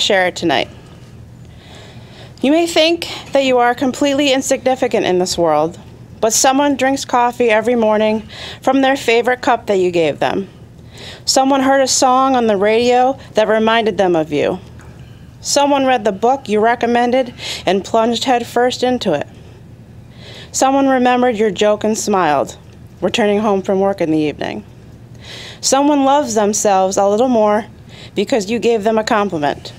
share it tonight. You may think that you are completely insignificant in this world, but someone drinks coffee every morning from their favorite cup that you gave them. Someone heard a song on the radio that reminded them of you. Someone read the book you recommended and plunged headfirst into it. Someone remembered your joke and smiled, returning home from work in the evening. Someone loves themselves a little more because you gave them a compliment.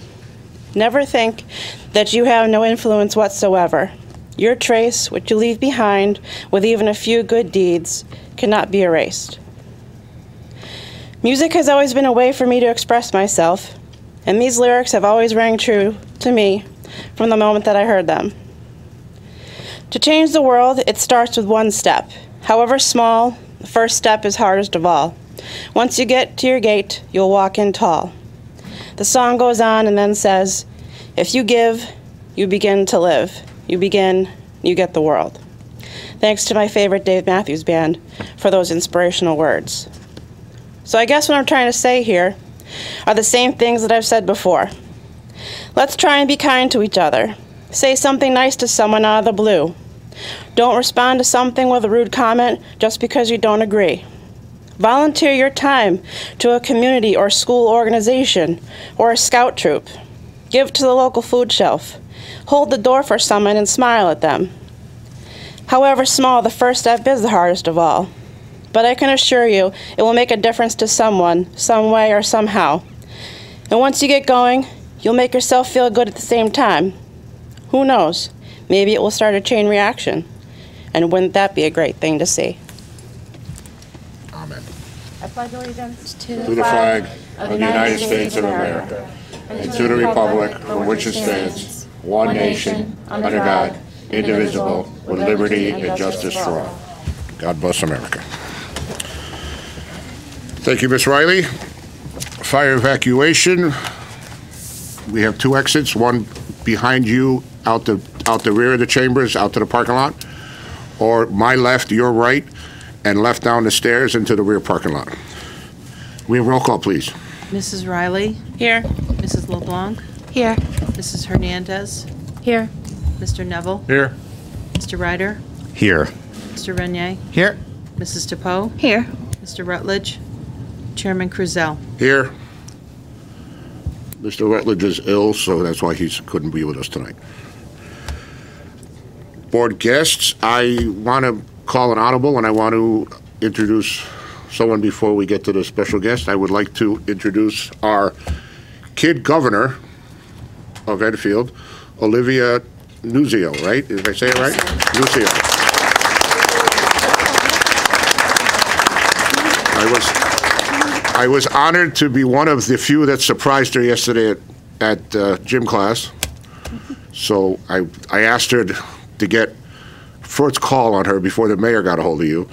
Never think that you have no influence whatsoever. Your trace, which you leave behind with even a few good deeds, cannot be erased. Music has always been a way for me to express myself, and these lyrics have always rang true to me from the moment that I heard them. To change the world, it starts with one step. However small, the first step is hardest of all. Once you get to your gate, you'll walk in tall. The song goes on and then says, if you give, you begin to live. You begin, you get the world. Thanks to my favorite Dave Matthews Band for those inspirational words. So I guess what I'm trying to say here are the same things that I've said before. Let's try and be kind to each other. Say something nice to someone out of the blue. Don't respond to something with a rude comment just because you don't agree. Volunteer your time to a community or school organization or a scout troop. Give to the local food shelf. Hold the door for someone and smile at them. However small, the first step is the hardest of all. But I can assure you, it will make a difference to someone, some way or somehow. And once you get going, you'll make yourself feel good at the same time. Who knows? Maybe it will start a chain reaction. And wouldn't that be a great thing to see? Amen. I pledge allegiance To the flag of the United States of America, and to the republic for which it stands, one nation, under God, indivisible, with liberty and justice for all. God bless America. Thank you, Ms. Riley. Fire evacuation. We have two exits, one behind you out the rear of the chambers, out to the parking lot, or my left, your right, and left down the stairs into the rear parking lot. We have roll call, please. Mrs. Riley? Here. Mrs. LeBlanc? Here. Mrs. Hernandez? Here. Mr. Neville? Here. Mr. Ryder? Here. Mr. Renier? Here. Mrs. DePoe? Here. Mr. Rutledge? Chairman Krusell? Here. Mr. Rutledge is ill, so that's why he couldn't be with us tonight. Board guests, I want to call an audible, and I want to introduce someone before we get to the special guest. I would like to introduce our kid governor of Enfield, Olivia Nuzio, right? Did I say it right? Nuzio. I was honored to be one of the few that surprised her yesterday at gym class. So I asked her to get first call on her before the mayor got a hold of you.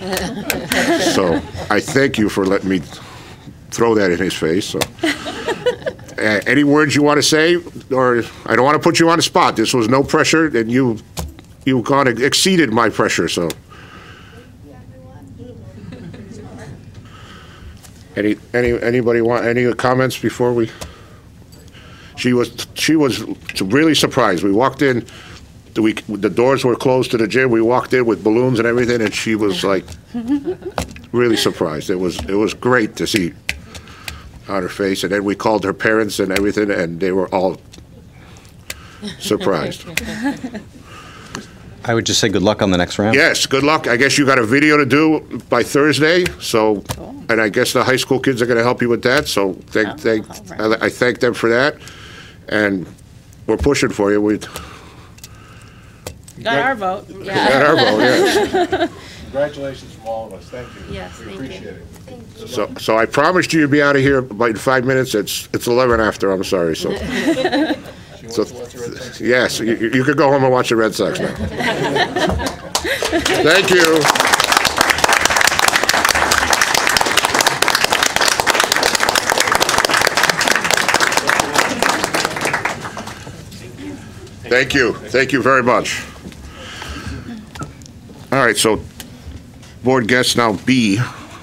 So I thank you for letting me throw that in his face. So, any words you want to say? Or I don't want to put you on the spot. This was no pressure, and you've exceeded my pressure. So. Anybody want any comments before we? She was really surprised. We walked in, the doors were closed to the gym. We walked in with balloons and everything, and she was like really surprised. It was great to see on her face. And then we called her parents and everything, and they were all surprised. I would just say good luck on the next round. Yes, good luck. I guess you got a video to do by Thursday, so, and I guess the high school kids are going to help you with that, so I thank them for that, and we're pushing for you. We got our vote. Yeah. Got our vote, yes. Congratulations from all of us. Thank you. Yes, we thank appreciate you. it. So I promised you you'd be out of here by in 5 minutes. It's 11 after. I'm sorry. So. So, yes, you could go home and watch the Red Sox now. Thank you. Thank you. Thank you very much. All right, so board guest now B,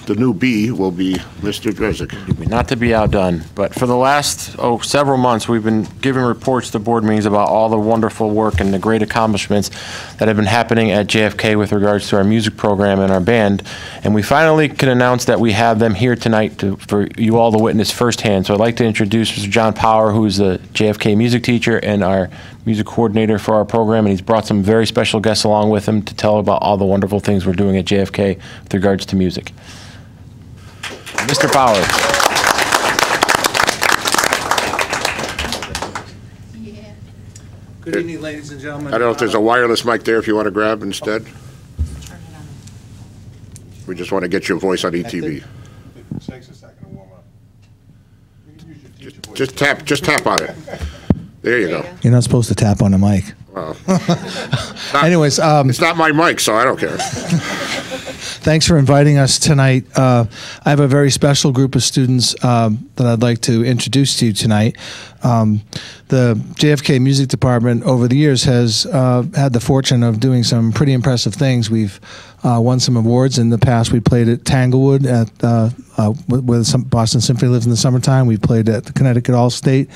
the new B will be Mr. Drezek. not to be outdone, but for the last, several months, we've been giving reports to board meetings about all the wonderful work and the great accomplishments that have been happening at JFK with regards to our music program and our band. And we finally can announce that we have them here tonight for you all to witness firsthand. So I'd like to introduce Mr. John Power, who is the JFK music teacher and our music coordinator for our program, and he's brought some very special guests along with him to tell about all the wonderful things we're doing at JFK with regards to music. Mr. Power. Good evening, ladies and gentlemen. I don't know if there's a wireless mic there if you want to grab instead. We just want to get your voice on ETV. It takes a second to warm up. You can use your teacher voice. Just tap on it. There you go. You're not supposed to tap on the mic. Well, Anyways, it's not my mic, so I don't care. thanks for inviting us tonight. I have a very special group of students that I'd like to introduce to you tonight. The JFK Music Department over the years has had the fortune of doing some pretty impressive things. We've won some awards in the past. We played at Tanglewood at where some Boston Symphony lives in the summertime. We played at the Connecticut All-State.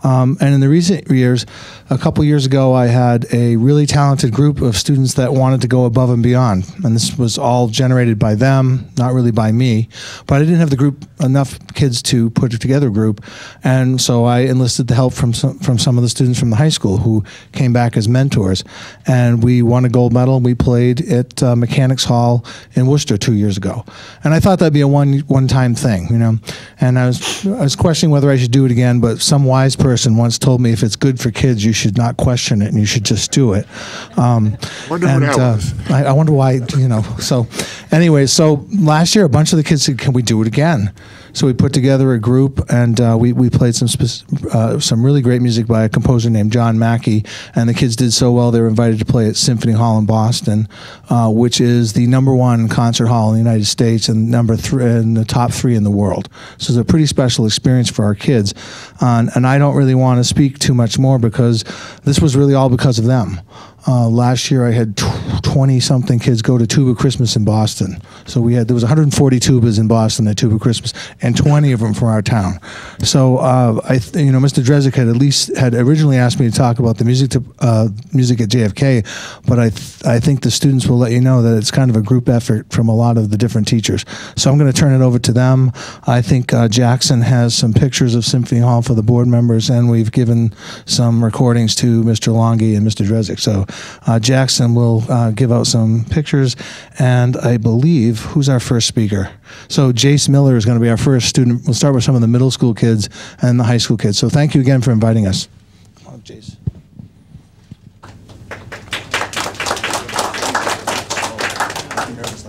And in the recent years, a couple years ago, I had a really talented group of students that wanted to go above and beyond. And this was all generated by them, not really by me. But I didn't have the group, enough kids to put together a group. And so I enlisted the help from some of the students from the high school who came back as mentors. And we won a gold medal. We played at Mechanics Hall in Worcester 2 years ago. And I thought that'd be a one-time thing, you know. And I was questioning whether I should do it again, but some wise person once told me if it's good for kids, you should not question it and you should just do it. Wonder what that was. I wonder why, you know. So anyway, so last year a bunch of the kids said, can we do it again? So we put together a group, and we played some really great music by a composer named John Mackey, and the kids did so well they were invited to play at Symphony Hall in Boston, which is the #1 concert hall in the United States and in the top 3 in the world. So it's a pretty special experience for our kids, and I don't really want to speak too much more because this was really all because of them. Last year I had 20-something kids go to Tuba Christmas in Boston. So there was 140 tubas in Boston at Tuba Christmas, and 20 of them from our town. So Mr. Drezik had originally asked me to talk about the music at JFK, but I think the students will let you know that it's kind of a group effort from a lot of the different teachers. So I'm going to turn it over to them. I think Jackson has some pictures of Symphony Hall for the board members, and we've given some recordings to Mr. Longi and Mr. Drezik. So Jackson will give out some pictures, and I believe, who's our first speaker? So Jace Miller is going to be our first student. We'll start with some of the middle school kids and the high school kids. So thank you again for inviting us. Come on, Jace.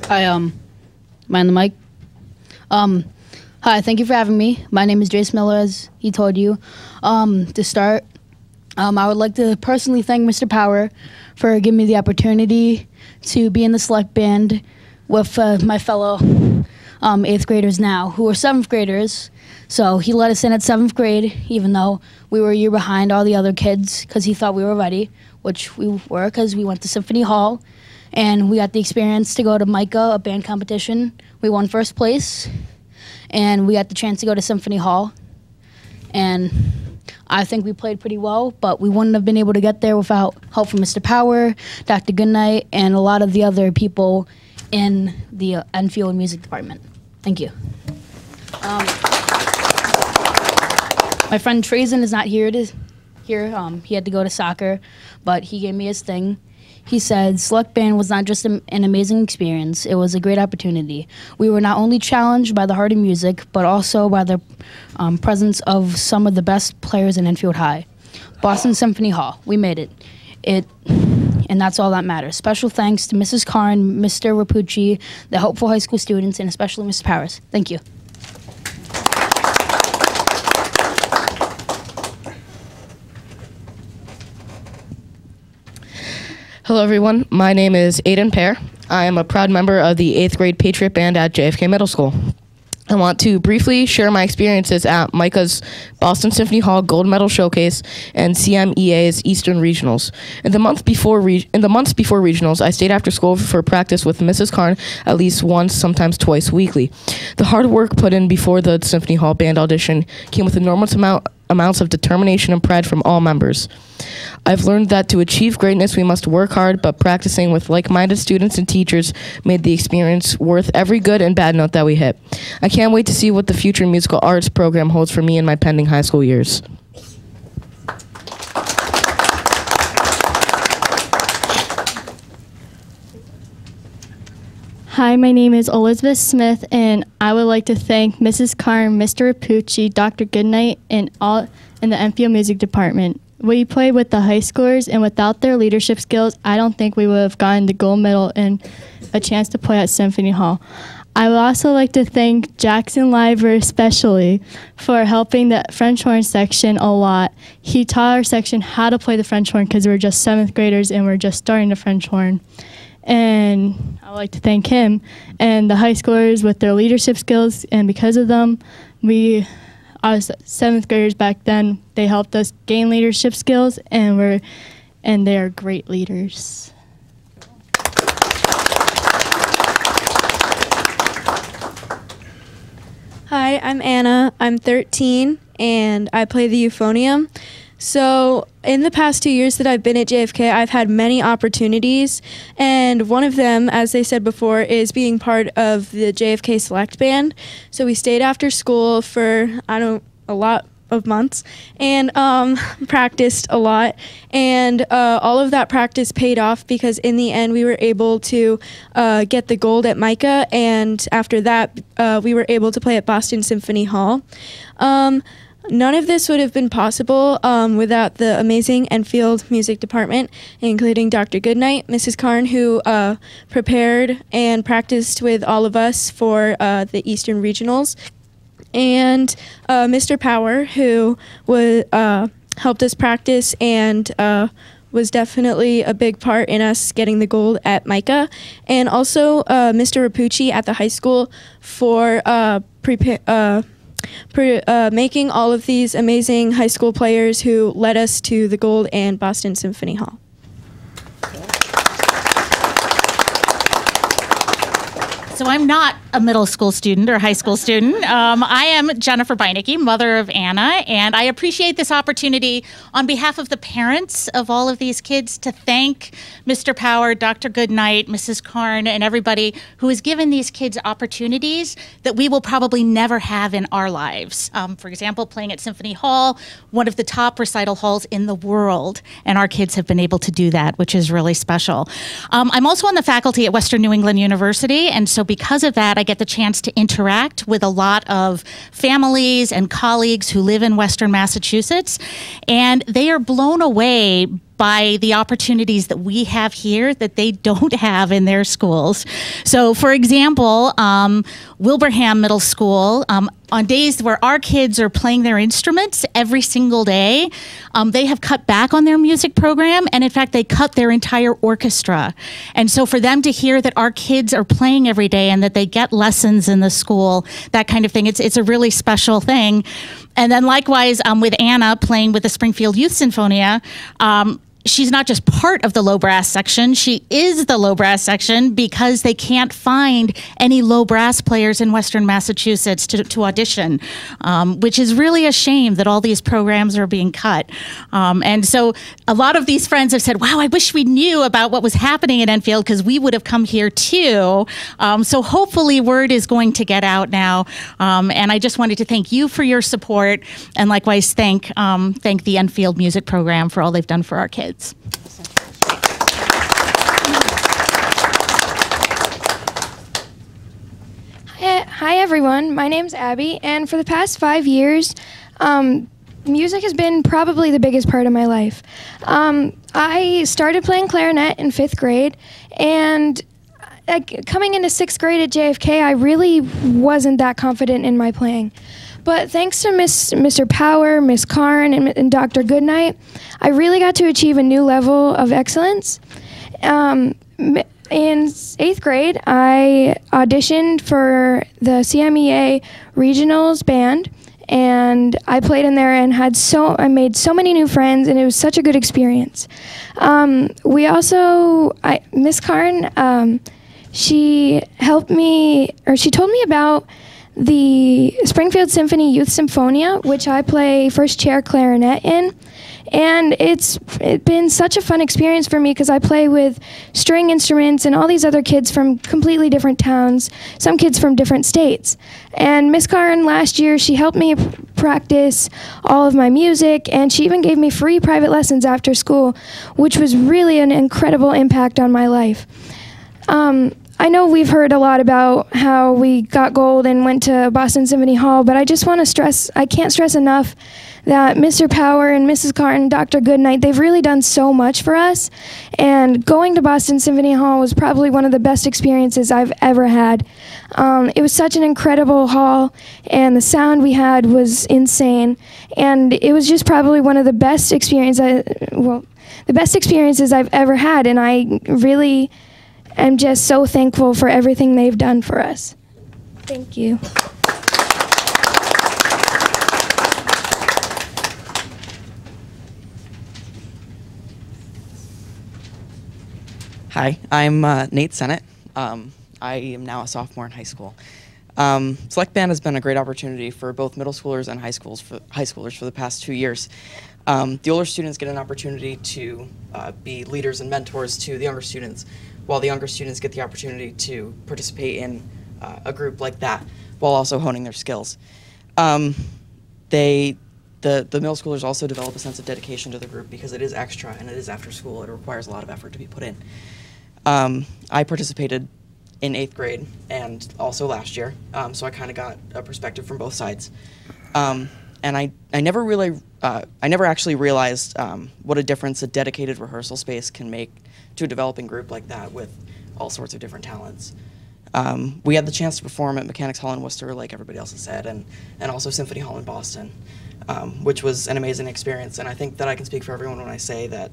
Hi, am I on the mic? Hi, thank you for having me. My name is Jace Miller, as he told you. To start, I would like to personally thank Mr. Power for giving me the opportunity to be in the select band with my fellow 8th graders now, who are 7th graders. So he let us in at 7th grade, even though we were a year behind all the other kids, because he thought we were ready, which we were, because we went to Symphony Hall, and we got the experience to go to MICA, a band competition. We won 1st place, and we got the chance to go to Symphony Hall. And I think we played pretty well, but we wouldn't have been able to get there without help from Mr. Power, Dr. Goodnight, and a lot of the other people in the Enfield Music Department. Thank you. My friend Trazen is not here. He had to go to soccer, but he gave me his thing. He said, Select Band was not just an amazing experience, it was a great opportunity. We were not only challenged by the heart of music, but also by the presence of some of the best players in Enfield High. Boston Symphony Hall, we made it. And that's all that matters. Special thanks to Mrs. Karn, Mr. Rapucci, the Hopeful High School students, and especially Mr. Powers. Thank you. Hello everyone, my name is Aiden Pear. I am a proud member of the 8th grade Patriot Band at JFK Middle School. I want to briefly share my experiences at Micah's Boston Symphony Hall Gold Medal Showcase and CMEA's Eastern Regionals. In the months before regionals, I stayed after school for practice with Mrs. Karn at least once, sometimes twice weekly. The hard work put in before the Symphony Hall band audition came with enormous amounts of determination and pride from all members. I've learned that to achieve greatness, we must work hard, but practicing with like-minded students and teachers made the experience worth every good and bad note that we hit. I can't wait to see what the future musical arts program holds for me in my pending high school years. Hi, my name is Elizabeth Smith, and I would like to thank Mrs. Karn, Mr. Rapucci, Dr. Goodnight, and all in the Enfield Music Department. We played with the high schoolers, and without their leadership skills, I don't think we would have gotten the gold medal and a chance to play at Symphony Hall. I would also like to thank Jackson Liver especially for helping the French horn section a lot. He taught our section how to play the French horn because we were just 7th graders and we're just starting the French horn. And I would like to thank him and the high schoolers with their leadership skills, and because of them, I was 7th graders back then. They helped us gain leadership skills, and they are great leaders. Hi, I'm Anna. I'm 13, and I play the euphonium. So in the past 2 years that I've been at JFK, I've had many opportunities, and one of them, as they said before, is being part of the JFK Select Band. So we stayed after school for, a lot of months, and practiced a lot, and all of that practice paid off because in the end we were able to get the gold at Micah, and after that we were able to play at Boston Symphony Hall. None of this would have been possible without the amazing Enfield Music Department, including Dr. Goodnight, Mrs. Karn, who prepared and practiced with all of us for the Eastern Regionals, and Mr. Power, who helped us practice and was definitely a big part in us getting the gold at Micah, and also Mr. Rapucci at the high school for making all of these amazing high school players who led us to the gold and Boston Symphony Hall. So I'm not a middle school student or high school student. I am Jennifer Beinecke, mother of Anna, and I appreciate this opportunity on behalf of the parents of all of these kids to thank Mr. Power, Dr. Goodnight, Mrs. Karn, and everybody who has given these kids opportunities that we will probably never have in our lives. For example, playing at Symphony Hall, one of the top recital halls in the world, and our kids have been able to do that, which is really special. I'm also on the faculty at Western New England University, and so because of that, I get the chance to interact with a lot of families and colleagues who live in Western Massachusetts, and they are blown away by the opportunities that we have here that they don't have in their schools. So, for example, Wilbraham Middle School, on days where our kids are playing their instruments every single day, they have cut back on their music program, and in fact, they cut their entire orchestra. And so for them to hear that our kids are playing every day and that they get lessons in the school, that kind of thing, it's a really special thing. And then likewise, with Anna playing with the Springfield Youth Sinfonia, she's not just part of the low brass section, she is the low brass section because they can't find any low brass players in Western Massachusetts to audition, which is really a shame that all these programs are being cut. And so a lot of these friends have said, wow, I wish we knew about what was happening at Enfield because we would have come here too. So hopefully word is going to get out now. And I just wanted to thank you for your support, and likewise thank the Enfield Music Program for all they've done for our kids. Hi everyone, my name's Abby, and for the past 5 years, music has been probably the biggest part of my life. I started playing clarinet in 5th grade, and coming into 6th grade at JFK, I really wasn't that confident in my playing. But thanks to Mr. Power, Miss Karn, and Dr. Goodnight, I really got to achieve a new level of excellence. in 8th grade, I auditioned for the CMEA Regionals band, and I played in there and I made so many new friends, and it was such a good experience. Miss Karn, she told me about the Springfield Symphony Youth Symphonia, which I play first chair clarinet in. And it's been such a fun experience for me because I play with string instruments and all these other kids from completely different towns, some kids from different states. And Miss Karn last year, she helped me practice all of my music, and she even gave me free private lessons after school, which was really an incredible impact on my life. I know we've heard a lot about how we got gold and went to Boston Symphony Hall, but I just want to stress, I can't stress enough that Mr. Power and Mrs. Carton and Dr. Goodnight, they've really done so much for us. And going to Boston Symphony Hall was probably one of the best experiences I've ever had. It was such an incredible hall, and the sound we had was insane. And it was just probably one of the best experiences I've ever had, and I really am just so thankful for everything they've done for us. Thank you. Hi, I'm Nate Sennett. I am now a sophomore in high school. Select Band has been a great opportunity for both middle schoolers and high schoolers for the past 2 years. The older students get an opportunity to be leaders and mentors to the younger students, while the younger students get the opportunity to participate in a group like that, while also honing their skills. The middle schoolers also develop a sense of dedication to the group because it is extra and it is after school. It requires a lot of effort to be put in. I participated in 8th grade and also last year, so I kind of got a perspective from both sides. And I never actually realized what a difference a dedicated rehearsal space can make to a developing group like that with all sorts of different talents. We had the chance to perform at Mechanics Hall in Worcester, like everybody else has said, and also Symphony Hall in Boston, which was an amazing experience. And I think that I can speak for everyone when I say that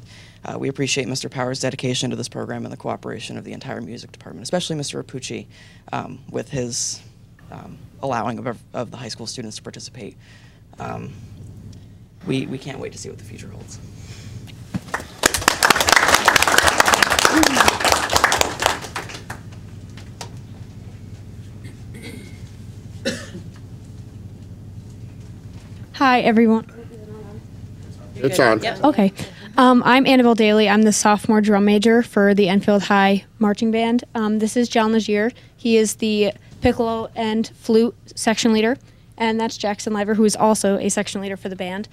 we appreciate Mr. Power's dedication to this program and the cooperation of the entire music department, especially Mr. Rapucci, with his allowing of the high school students to participate. We can't wait to see what the future holds. Hi, everyone. It's on. Yep. Okay. I'm Annabelle Daly. I'm the sophomore drum major for the Enfield High Marching Band. This is John Legier. He is the piccolo and flute section leader. And that's Jackson Liver, who is also a section leader for the band.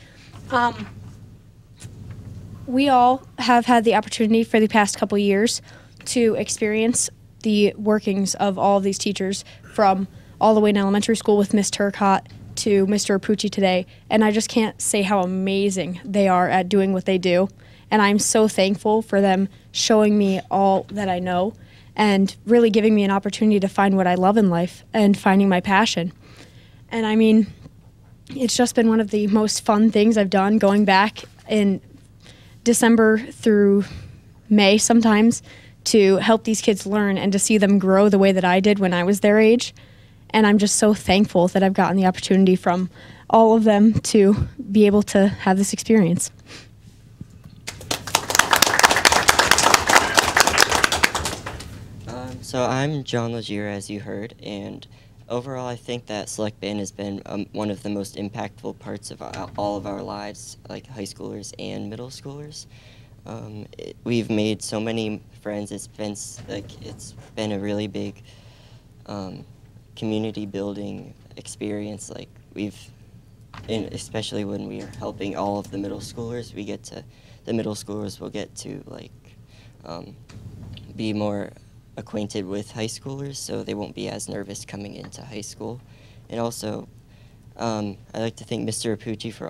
We all have had the opportunity for the past couple years to experience the workings of all of these teachers, from all the way in elementary school with Miss Turcotte to Mr. Rapucci today, and I just can't say how amazing they are at doing what they do. And I'm so thankful for them showing me all that I know and really giving me an opportunity to find what I love in life and finding my passion. And I mean, it's just been one of the most fun things I've done, going back in December through May sometimes to help these kids learn and to see them grow the way that I did when I was their age. And I'm just so thankful that I've gotten the opportunity from all of them to be able to have this experience. So I'm John Legier, as you heard, and overall I think that Select Band has been one of the most impactful parts of all of our lives, like high schoolers and middle schoolers. We've made so many friends. It's been a really big community building experience. Like especially when we are helping all of the middle schoolers, the middle schoolers will get to be more acquainted with high schoolers, so they won't be as nervous coming into high school. And also, I'd like to thank Mr. Rapucci for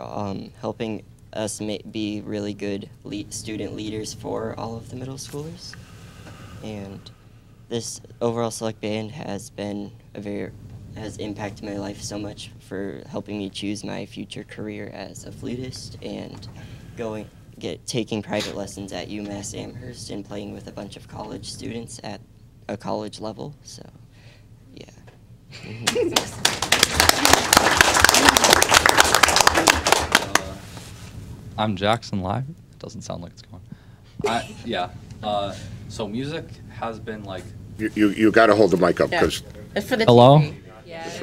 helping us be really good student leaders for all of the middle schoolers. And this overall Select Band has impacted my life so much for helping me choose my future career as a flutist and taking private lessons at UMass Amherst and playing with a bunch of college students at a college level. So, yeah. I'm Jackson Live. It doesn't sound like it's going. So music has been like. You got to hold the mic up because. It's for the Hello. TV. It's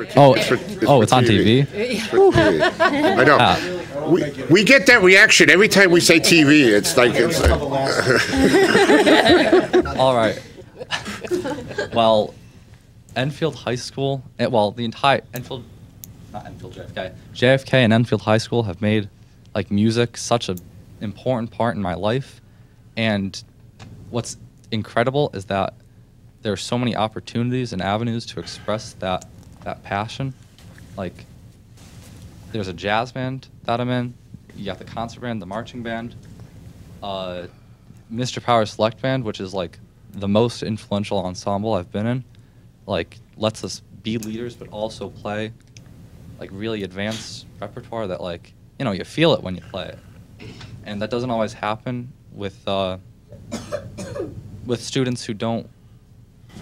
on TV. It's for TV. I know. We get that reaction every time we say TV. It's like it's. All right. Well, Enfield High School. The entire Enfield, not Enfield, JFK and Enfield High School have made like music such an important part in my life, and what's incredible is that there are so many opportunities and avenues to express that passion. Like, there's a jazz band that I'm in. You got the concert band, the marching band, Mr. Power's Select Band, which is like the most influential ensemble I've been in. Like, lets us be leaders, but also play like really advanced repertoire that, like, you know, you feel it when you play it, and that doesn't always happen with students who don't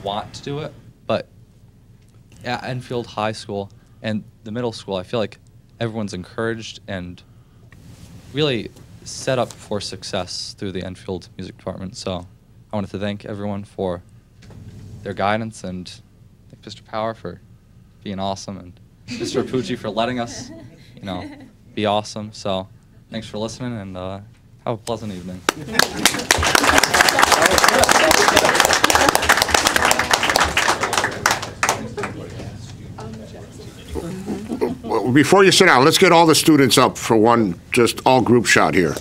want to do it. But at Enfield High School and the middle school, I feel like everyone's encouraged and really set up for success through the Enfield Music Department. So I wanted to thank everyone for their guidance, and thank Mr. Power for being awesome, and Mr. Apucci for letting us, you know, be awesome. So thanks for listening, and have a pleasant evening. Well, before you sit down, let's get all the students up for one, just all group shot here.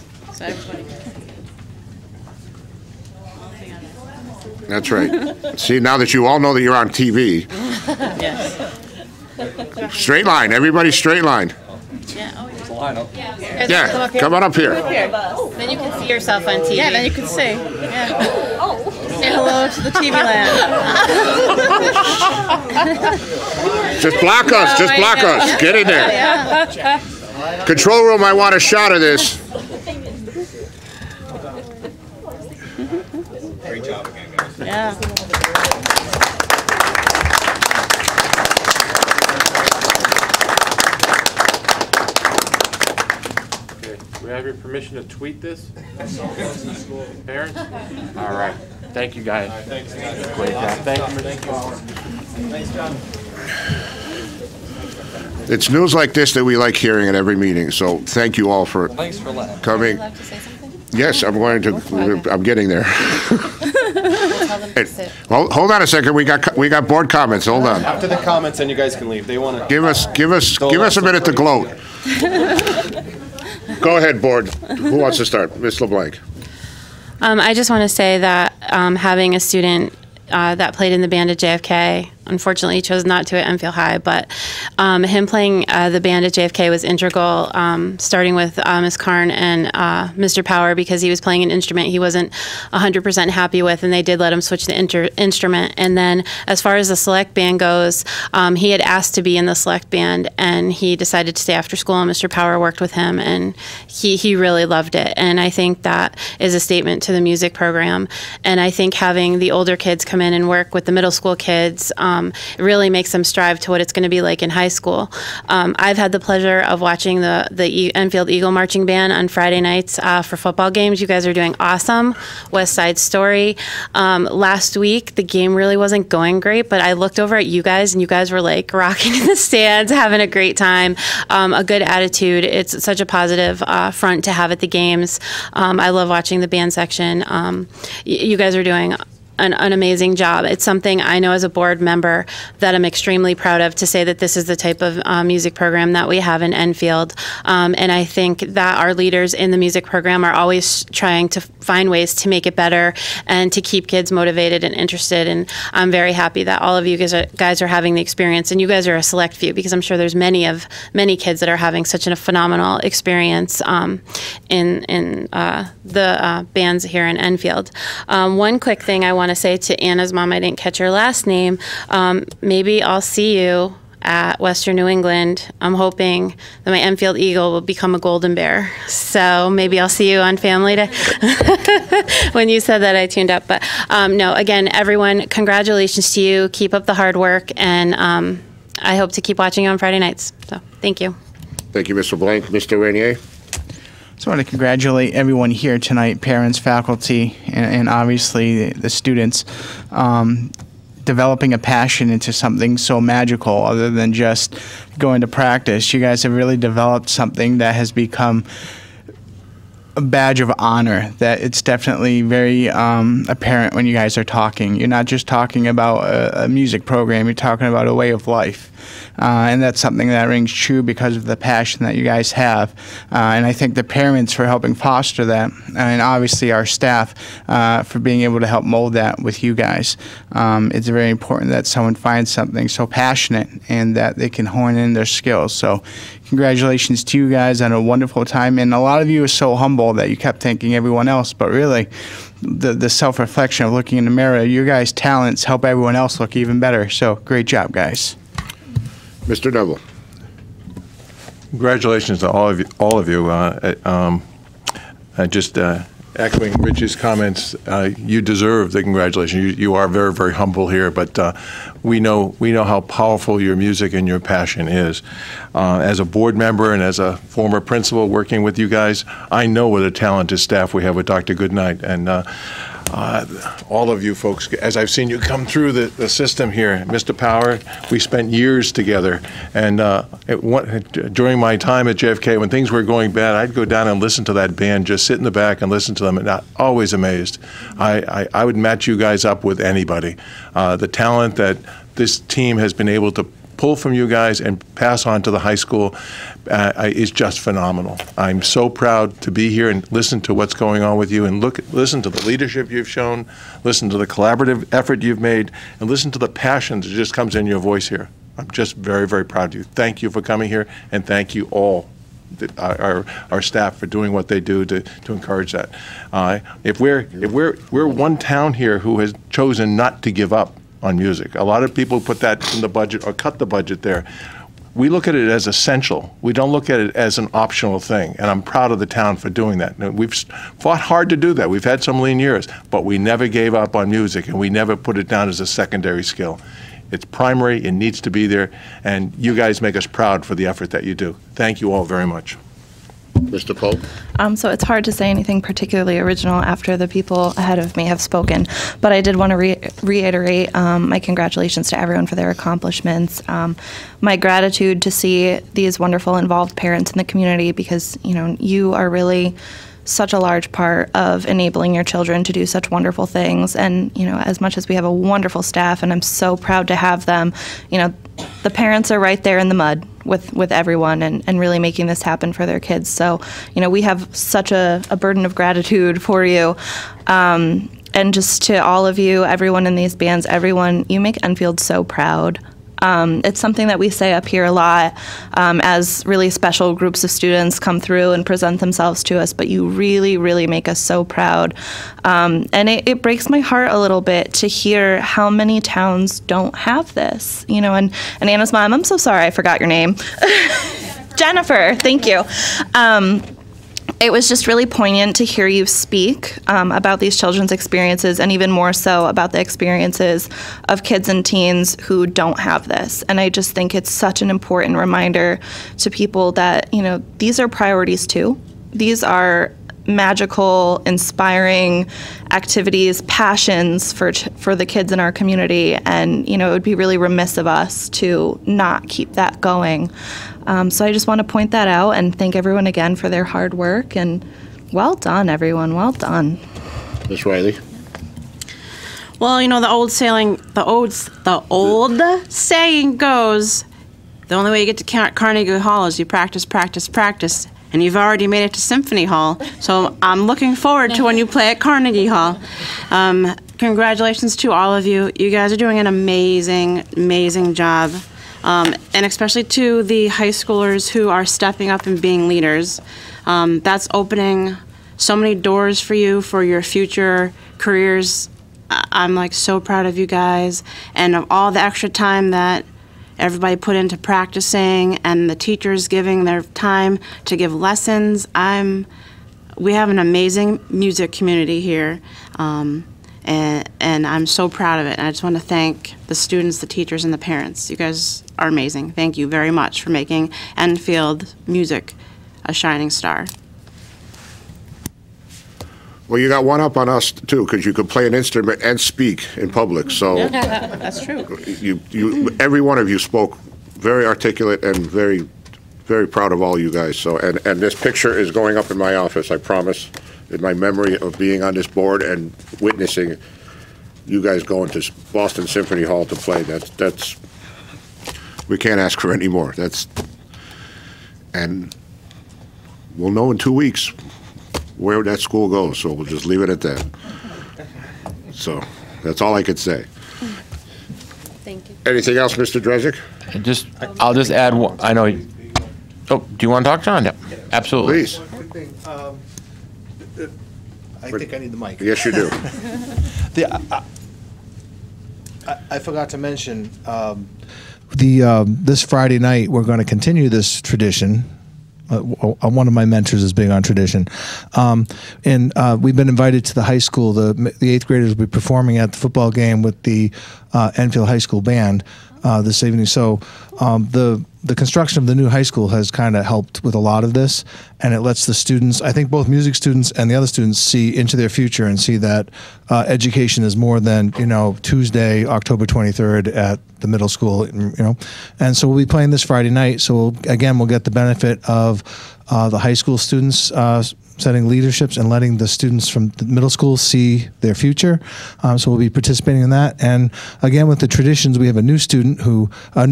That's right. See, now that you all know that you're on TV. Yes. Straight line, everybody straight line. Yeah, come on up here. Then you can see yourself on TV. Yeah, then you can see. Yeah. Say hello to the TV land. Just block us, just block us. Get in there. Yeah. Control room, I want a shot of this. Great job again, guys. Yeah. Do we have your permission to tweet this? Parents? All right. Thank you, guys. Thanks, guys. Great job. Thank you, Mr. Power. Thanks, John. It's news like this that we like hearing at every meeting, so thank you all for Thanks for letting coming. Yes, I'm going to, I'm getting there. Well, hold on a second, we got board comments, hold on. After the comments, then you guys can leave. They want to. Give us a minute to gloat. Go ahead, board. Who wants to start? Ms. LeBlanc. I just want to say that having a student that played in the band at JFK, unfortunately chose not to at Enfield High, but him playing the band at JFK was integral, starting with Ms. Karn and Mr. Power, because he was playing an instrument he wasn't 100% happy with, and they did let him switch the instrument. And then as far as the select band goes, he had asked to be in the select band, and he decided to stay after school, and Mr. Power worked with him, and he really loved it. And I think that is a statement to the music program. And I think having the older kids come in and work with the middle school kids, it really makes them strive to what it's going to be like in high school. I've had the pleasure of watching the Enfield Eagle Marching Band on Friday nights for football games. You guys are doing awesome. West Side Story. Last week, the game really wasn't going great, but I looked over at you guys, and you guys were like rocking in the stands, having a great time, a good attitude. It's such a positive front to have at the games. I love watching the band section. You guys are doing an amazing job. It's something I know as a board member that I'm extremely proud of, to say that this is the type of music program that we have in Enfield. And I think that our leaders in the music program are always trying to find ways to make it better and to keep kids motivated and interested. And I'm very happy that all of you guys are having the experience, and you guys are a select few, because I'm sure there's many kids that are having such a phenomenal experience in the bands here in Enfield. One quick thing I want to say to Anna's mom, I didn't catch her last name. Maybe I'll see you at Western New England, I'm hoping that my Enfield Eagle will become a Golden Bear. So maybe I'll see you on Family Day. When you said that, I tuned up. But no, again, everyone, congratulations to you. Keep up the hard work, and I hope to keep watching you on Friday nights. So thank you. Thank you, Mr. Blank. Mr. Renier? Just want to congratulate everyone here tonight, parents, faculty, and obviously the students, developing a passion into something so magical other than just going to practice. You guys have really developed something that has become a badge of honor, that it's definitely very apparent when you guys are talking. You're not just talking about a music program, you're talking about a way of life. And that's something that rings true because of the passion that you guys have. And I thank the parents for helping foster that, and obviously our staff for being able to help mold that with you guys. It's very important that someone finds something so passionate and that they can hone in their skills. So congratulations to you guys on a wonderful time. And a lot of you are so humble that you kept thanking everyone else, but really the self-reflection of looking in the mirror, your guys' talents help everyone else look even better. So great job, guys. Mr. Neville. Congratulations to all of you. Just echoing Rich's comments, you deserve the congratulations. You are very, very humble here, but we know how powerful your music and your passion is. As a board member and as a former principal working with you guys, I know what a talented staff we have with Dr. Goodnight, and all of you folks, as I've seen you come through the system here, Mr. Power, we spent years together, and during my time at JFK, when things were going bad, I'd go down and listen to that band, just sit in the back and listen to them, and I'm always amazed. I would match you guys up with anybody. The talent that this team has been able to pull from you guys and pass on to the high school is just phenomenal. I'm so proud to be here and listen to what's going on with you, and listen to the leadership you've shown, listen to the collaborative effort you've made, and listen to the passion that just comes in your voice here. I'm just very, very proud of you. Thank you for coming here, and thank you all, our staff, for doing what they do to encourage that. If we're one town here who has chosen not to give up on music. A lot of people put that in the budget or cut the budget there. We look at it as essential. We don't look at it as an optional thing, and I'm proud of the town for doing that. We've fought hard to do that. We've had some lean years, but we never gave up on music, and we never put it down as a secondary skill. It's primary, it needs to be there, and you guys make us proud for the effort that you do. Thank you all very much. Mr. Pope? So it's hard to say anything particularly original after the people ahead of me have spoken, but I did want to reiterate my congratulations to everyone for their accomplishments. My gratitude to see these wonderful involved parents in the community, because you are really such a large part of enabling your children to do such wonderful things. And as much as we have a wonderful staff, and I'm so proud to have them, the parents are right there in the mud with everyone and really making this happen for their kids. So, we have such a burden of gratitude for you. And just to all of you, everyone in these bands, everyone, you make Enfield so proud. It's something that we say up here a lot as really special groups of students come through and present themselves to us, but you really, really make us so proud. And it breaks my heart a little bit to hear how many towns don't have this. And Anna's mom, I'm so sorry I forgot your name. Jennifer, thank you. It was just really poignant to hear you speak about these children's experiences, and even more so about the experiences of kids and teens who don't have this. And I just think it's such an important reminder to people that, these are priorities too. These are magical, inspiring activities, passions for the kids in our community, and it would be really remiss of us to not keep that going. So I just want to point that out and thank everyone again for their hard work, and well done, everyone. Well done. Ms. Riley? Well, the old saying goes, the only way you get to Carnegie Hall is you practice, practice, practice. And you've already made it to Symphony Hall, so I'm looking forward to when you play at Carnegie Hall. Congratulations to all of you. You guys are doing an amazing, amazing job. And especially to the high schoolers who are stepping up and being leaders. That's opening so many doors for you for your future careers. I'm so proud of you guys, and of all the extra time that everybody put into practicing and the teachers giving their time to give lessons. We have an amazing music community here, and I'm so proud of it. And I just want to thank the students, the teachers, and the parents. You guys are amazing. Thank you very much for making Enfield music a shining star. Well, you got one up on us too, because you could play an instrument and speak in public. So That's true. Every one of you spoke very articulate and very, very proud of all you guys. So, and this picture is going up in my office, I promise, in my memory of being on this board and witnessing you guys going to Boston Symphony Hall to play. That's we can't ask for any more. And we'll know in 2 weeks where that school goes, so we'll just leave it at that. So that's all I could say. Thank you. Anything else, Mr. Drezek? I'll just add one. I know. Oh, do you want to talk, John? Yeah, absolutely. Please. I think I need the mic. Yes, you do. I forgot to mention this Friday night we're going to continue this tradition. One of my mentors is big on tradition, and we've been invited to the high school. The 8th graders will be performing at the football game with the Enfield High School band this evening. So the construction of the new high school has kind of helped with a lot of this, and it lets the students, I think both music students and the other students, see into their future and see that education is more than, Tuesday, October 23rd at the middle school, And so we'll be playing this Friday night. So we'll get the benefit of the high school students setting leaderships and letting the students from the middle school see their future. So we'll be participating in that. And again, with the traditions, we have a new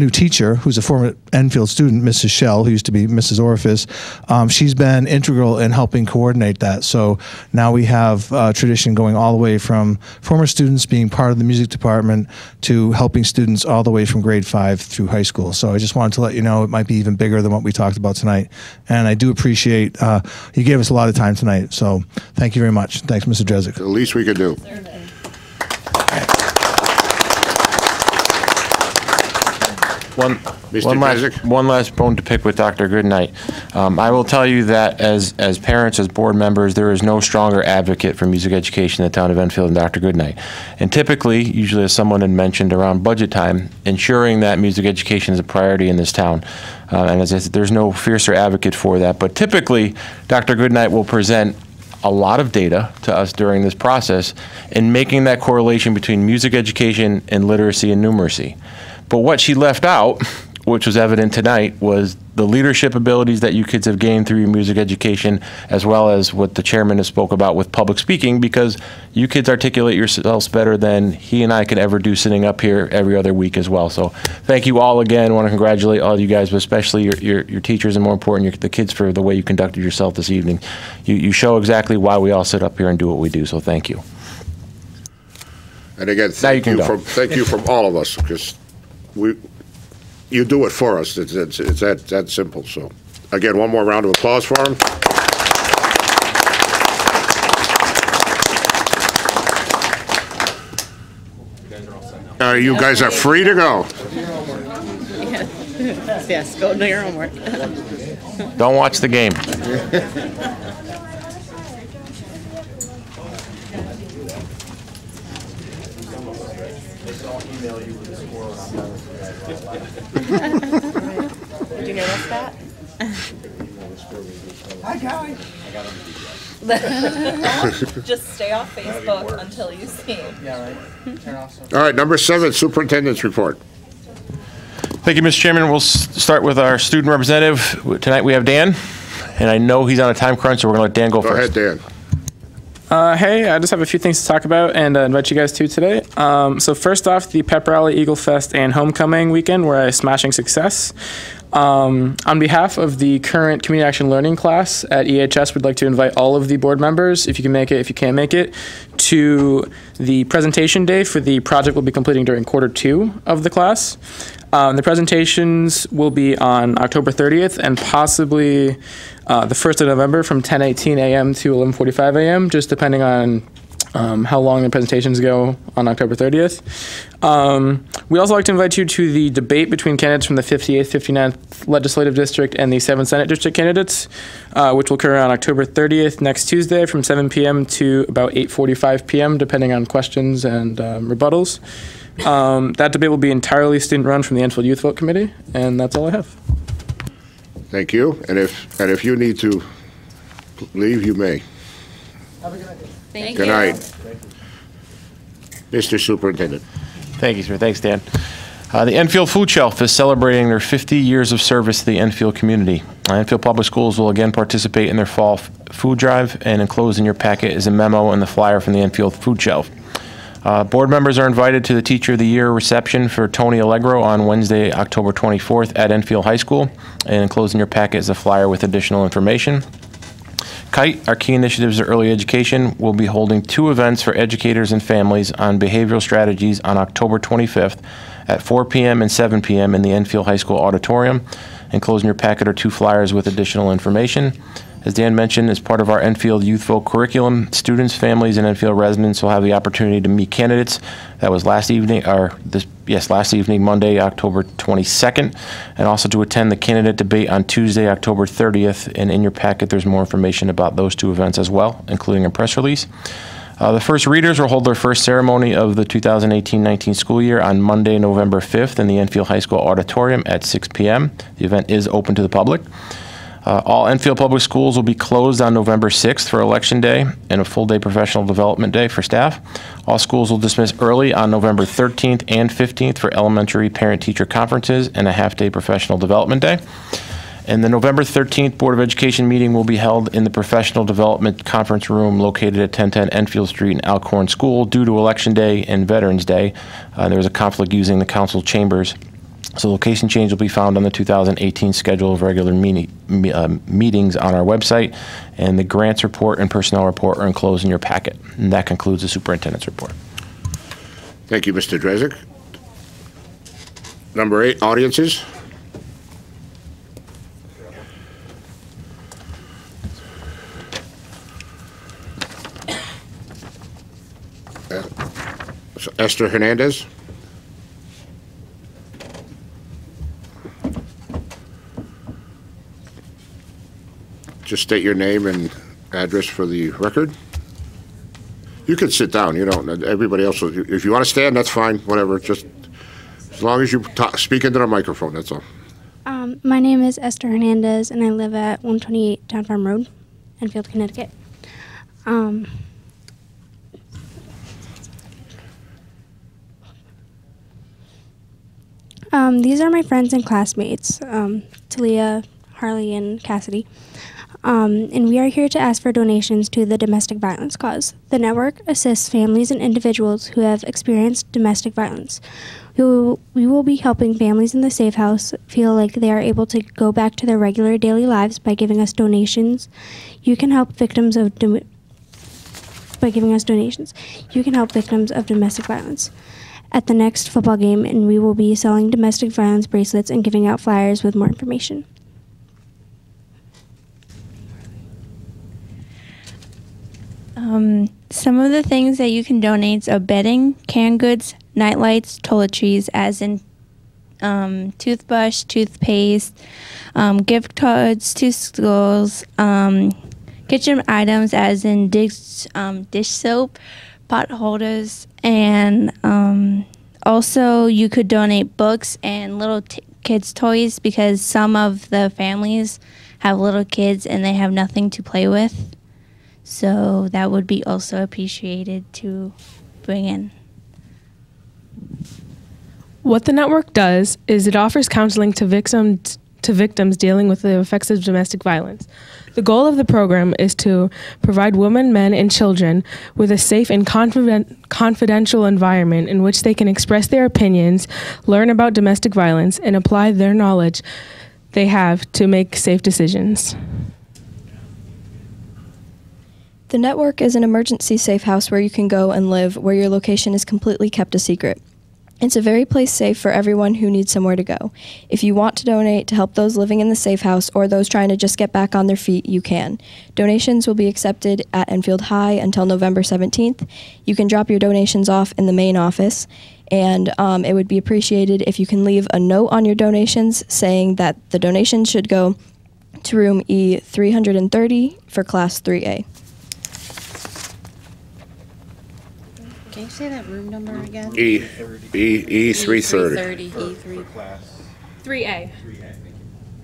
teacher who's a former Enfield student, Mrs. Shell, who used to be Mrs. Orifice. She's been integral in helping coordinate that. So now we have tradition going all the way from former students being part of the music department to helping students all the way from grade 5 through high school. So I just wanted to let you know it might be even bigger than what we talked about tonight. And I do appreciate you gave us a lot of time tonight. So thank you very much. Thanks, Mr. Drezek. The least we could do. One last bone to pick with Dr. Goodnight. I will tell you that as parents, as board members, there is no stronger advocate for music education in the town of Enfield than Dr. Goodnight. And typically, usually as someone had mentioned around budget time, ensuring that music education is a priority in this town. And as I said, there's no fiercer advocate for that. But typically, Dr. Goodnight will present a lot of data to us during this process in making that correlation between music education and literacy and numeracy. But what she left out, which was evident tonight, was the leadership abilities that you kids have gained through your music education, as well as what the chairman has spoke about with public speaking, because you kids articulate yourselves better than he and I could ever do sitting up here every other week as well. So thank you all again. I want to congratulate all you guys, but especially your teachers, and more important, the kids, for the way you conducted yourself this evening. You show exactly why we all sit up here and do what we do, so thank you. And again, thank you from all of us, because you do it for us. It's that simple. So, again, one more round of applause for him. You guys are free to go. Yes, go do your homework. Don't watch the game. Did you notice that? Hi, Callie. Just stay off Facebook until you see. Yeah, right. Turn off. All right, number 7, superintendent's report. Thank you, Mr. Chairman. We'll start with our student representative. Tonight we have Dan, and I know he's on a time crunch, so we're going to let Dan go first. Go ahead, Dan. Hey, I just have a few things to talk about and invite you guys to today. So first off, the Pep Rally, Eagle Fest, and Homecoming weekend were a smashing success. On behalf of the current Community Action Learning class at EHS, we'd like to invite all of the board members, if you can make it, if you can't make it, to the presentation day for the project we'll be completing during quarter 2 of the class. The presentations will be on October 30th and possibly the 1st of November from 10:18 a.m. to 11:45 a.m., just depending on how long the presentations go on October 30th. We also like to invite you to the debate between candidates from the 58th, 59th Legislative District and the 7th Senate District candidates, which will occur on October 30th, next Tuesday, from 7 p.m. to about 8:45 p.m., depending on questions and rebuttals. That debate will be entirely student-run from the Enfield Youth Vote Committee, and that's all I have. Thank you. And if you need to leave, you may. Have a good night. Thank you. Good night. Mr. Superintendent. Thank you, sir. Thanks, Dan. The Enfield Food Shelf is celebrating their 50 years of service to the Enfield community. Enfield Public Schools will again participate in their fall food drive, and enclosed in your packet is a memo and the flyer from the Enfield Food Shelf. Board members are invited to the Teacher of the Year reception for Tony Allegro on Wednesday, October 24th at Enfield High School, and enclosed in your packet is a flyer with additional information. KITE, our Key Initiatives of Early Education, will be holding 2 events for educators and families on behavioral strategies on October 25th at 4 p.m. and 7 p.m. in the Enfield High School auditorium. Enclosed in your packet are 2 flyers with additional information. As Dan mentioned, as part of our Enfield Youth Vote curriculum, students, families, and Enfield residents will have the opportunity to meet candidates. That was last evening, Monday, October 22nd, and also to attend the candidate debate on Tuesday, October 30th. And in your packet, there's more information about those 2 events as well, including a press release. The first readers will hold their first ceremony of the 2018-19 school year on Monday, November 5th in the Enfield High School auditorium at 6 p.m. The event is open to the public. All Enfield Public Schools will be closed on November 6th for Election Day and a full-day professional development day for staff. All schools will dismiss early on November 13th and 15th for elementary parent-teacher conferences and a half-day professional development day. And the November 13th Board of Education meeting will be held in the Professional Development Conference Room located at 1010 Enfield Street in Alcorn School due to Election Day and Veterans Day. There was a conflict using the council chambers. So location change will be found on the 2018 schedule of regular meetings on our website, and the grants report and personnel report are enclosed in your packet. And that concludes the superintendent's report. Thank you, Mr. Drezick. Number 8, audiences. Esther Hernandez. Just state your name and address for the record. You can sit down. You don't. Everybody else, if you want to stand, that's fine. Whatever. Just as long as you speak into the microphone. That's all. My name is Esther Hernandez, and I live at 128 Town Farm Road, Enfield, Connecticut. These are my friends and classmates, Talia, Harley, and Cassidy. And we are here to ask for donations to the domestic violence cause. The network assists families and individuals who have experienced domestic violence. We will be helping families in the Safe House feel like they are able to go back to their regular daily lives by giving us donations. You can help victims of domestic violence at the next football game, and we will be selling domestic violence bracelets and giving out flyers with more information. Some of the things that you can donate are bedding, canned goods, nightlights, toiletries, as in toothbrush, toothpaste, gift cards to schools, kitchen items, as in dish soap, pot holders, and also you could donate books and little kids' toys, because some of the families have little kids and they have nothing to play with. So that would be also appreciated to bring in. What the network does is it offers counseling to victims dealing with the effects of domestic violence. The goal of the program is to provide women, men, and children with a safe and confidential environment in which they can express their opinions, learn about domestic violence, and apply their knowledge they have to make safe decisions. The network is an emergency safe house where you can go and live, where your location is completely kept a secret. It's a very place safe for everyone who needs somewhere to go. If you want to donate to help those living in the safe house or those trying to just get back on their feet, you can. Donations will be accepted at Enfield High until November 17th. You can drop your donations off in the main office, and it would be appreciated if you can leave a note on your donations saying that the donations should go to room E330 for Class 3A. Can you say that room number again? E330. E3. 3A.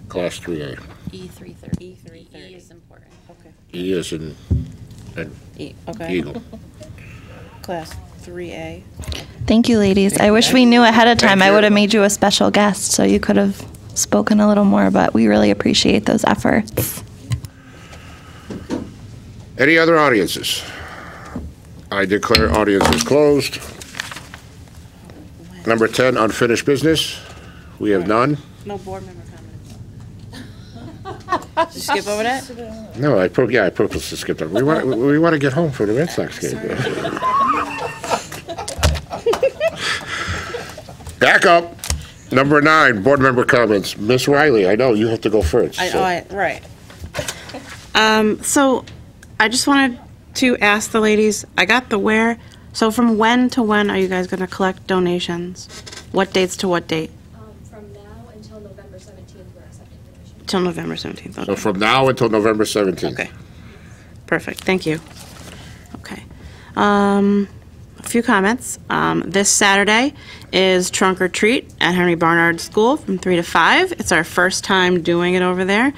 Class 3A. E330. E is important. Okay. E is in Okay. Eagle. Class 3A. Thank you, ladies. I wish we knew ahead of time. I would have made you a special guest so you could have spoken a little more, but we really appreciate those efforts. Any other audiences? I declare audiences closed. Number 10, unfinished business. We have none. No board member comments. Did you skip over that? No, I purposely skipped over. We want to get home for the Red Sox game. Back up. Number 9, board member comments. Miss Riley, I know you have to go first. Right. So I just wanted to ask the ladies, I got the where. So from when to when are you guys going to collect donations? What dates to what date? From now until November 17th, we're accepting donations. Till November 17th. Okay. So from now until November 17th. Okay. Perfect. Thank you. Okay. A few comments. This Saturday is Trunk or Treat at Henry Barnard School from 3 to 5. It's our first time doing it over there.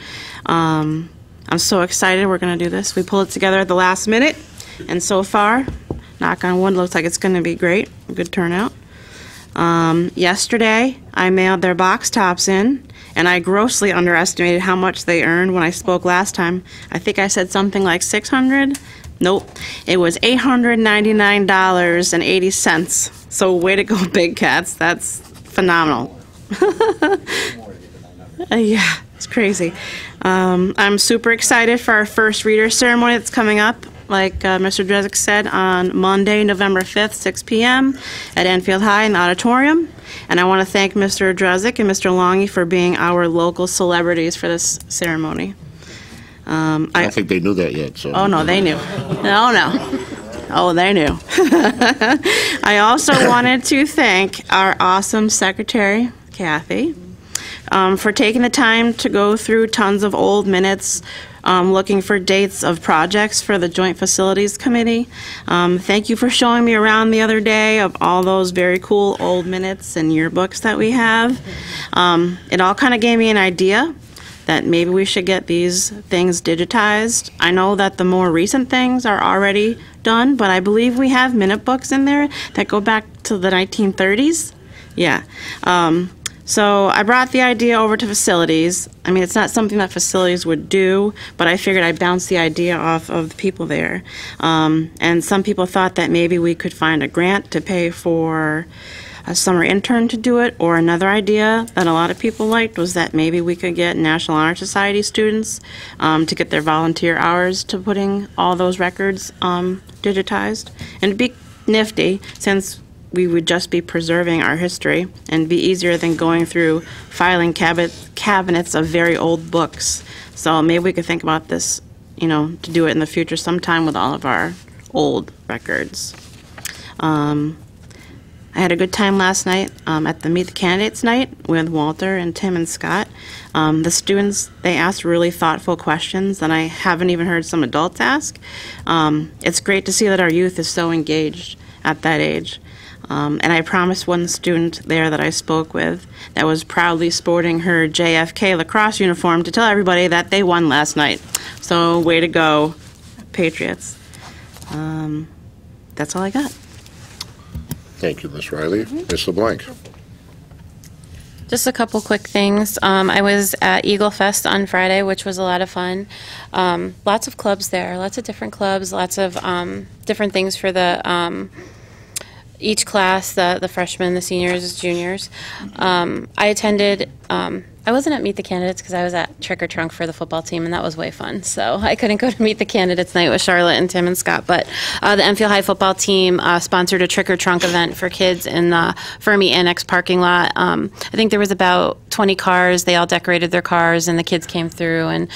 I'm so excited we're going to do this. We pulled it together at the last minute, and so far, knock on wood, looks like it's going to be great. A good turnout. Yesterday, I mailed their box tops in, and I grossly underestimated how much they earned when I spoke last time. I think I said something like $600. Nope. It was $899.80. So way to go, Big Cats. That's phenomenal. Yeah, it's crazy. I'm super excited for our first reader ceremony that's coming up, like Mr. Drezik said, on Monday, November 5th, 6 p.m. at Enfield High in the auditorium. And I want to thank Mr. Drezik and Mr. Longy for being our local celebrities for this ceremony. I don't think they knew that yet. So. Oh, no, they knew. No. Oh, they knew. I also wanted to thank our awesome secretary, Kathy, for taking the time to go through tons of old minutes, looking for dates of projects for the Joint Facilities Committee. Thank you for showing me around the other day of all those very cool old minutes and yearbooks that we have. It all kind of gave me an idea that maybe we should get these things digitized. I know that the more recent things are already done, but I believe we have minute books in there that go back to the 1930s. Yeah. So I brought the idea over to facilities. I mean, it's not something that facilities would do, but I figured I'd bounce the idea off of the people there. And some people thought that maybe we could find a grant to pay for a summer intern to do it, or another idea that a lot of people liked was that maybe we could get National Honor Society students to get their volunteer hours to putting all those records digitized. And it'd be nifty since we would just be preserving our history and be easier than going through filing cabinets of very old books. So maybe we could think about this, to do it in the future sometime with all of our old records. I had a good time last night at the Meet the Candidates night with Walter and Tim and Scott. The students, they asked really thoughtful questions that I haven't even heard some adults ask. It's great to see that our youth is so engaged at that age. And I promised one student there that I spoke with that was proudly sporting her JFK lacrosse uniform to tell everybody that they won last night. So way to go, Patriots. That's all I got. Thank you, Ms. Riley. Ms. LeBlanc. Just a couple quick things. I was at Eagle Fest on Friday, which was a lot of fun. Lots of clubs there, lots of different clubs, lots of different things for the each class, the freshmen, the seniors, juniors. I attended I wasn't at Meet the Candidates because I was at Trick or Trunk for the football team, and that was way fun. So I couldn't go to Meet the Candidates night with Charlotte and Tim and Scott. But the Enfield High football team sponsored a Trick or Trunk event for kids in the Fermi Annex parking lot. I think there was about 20 cars. They all decorated their cars, and the kids came through and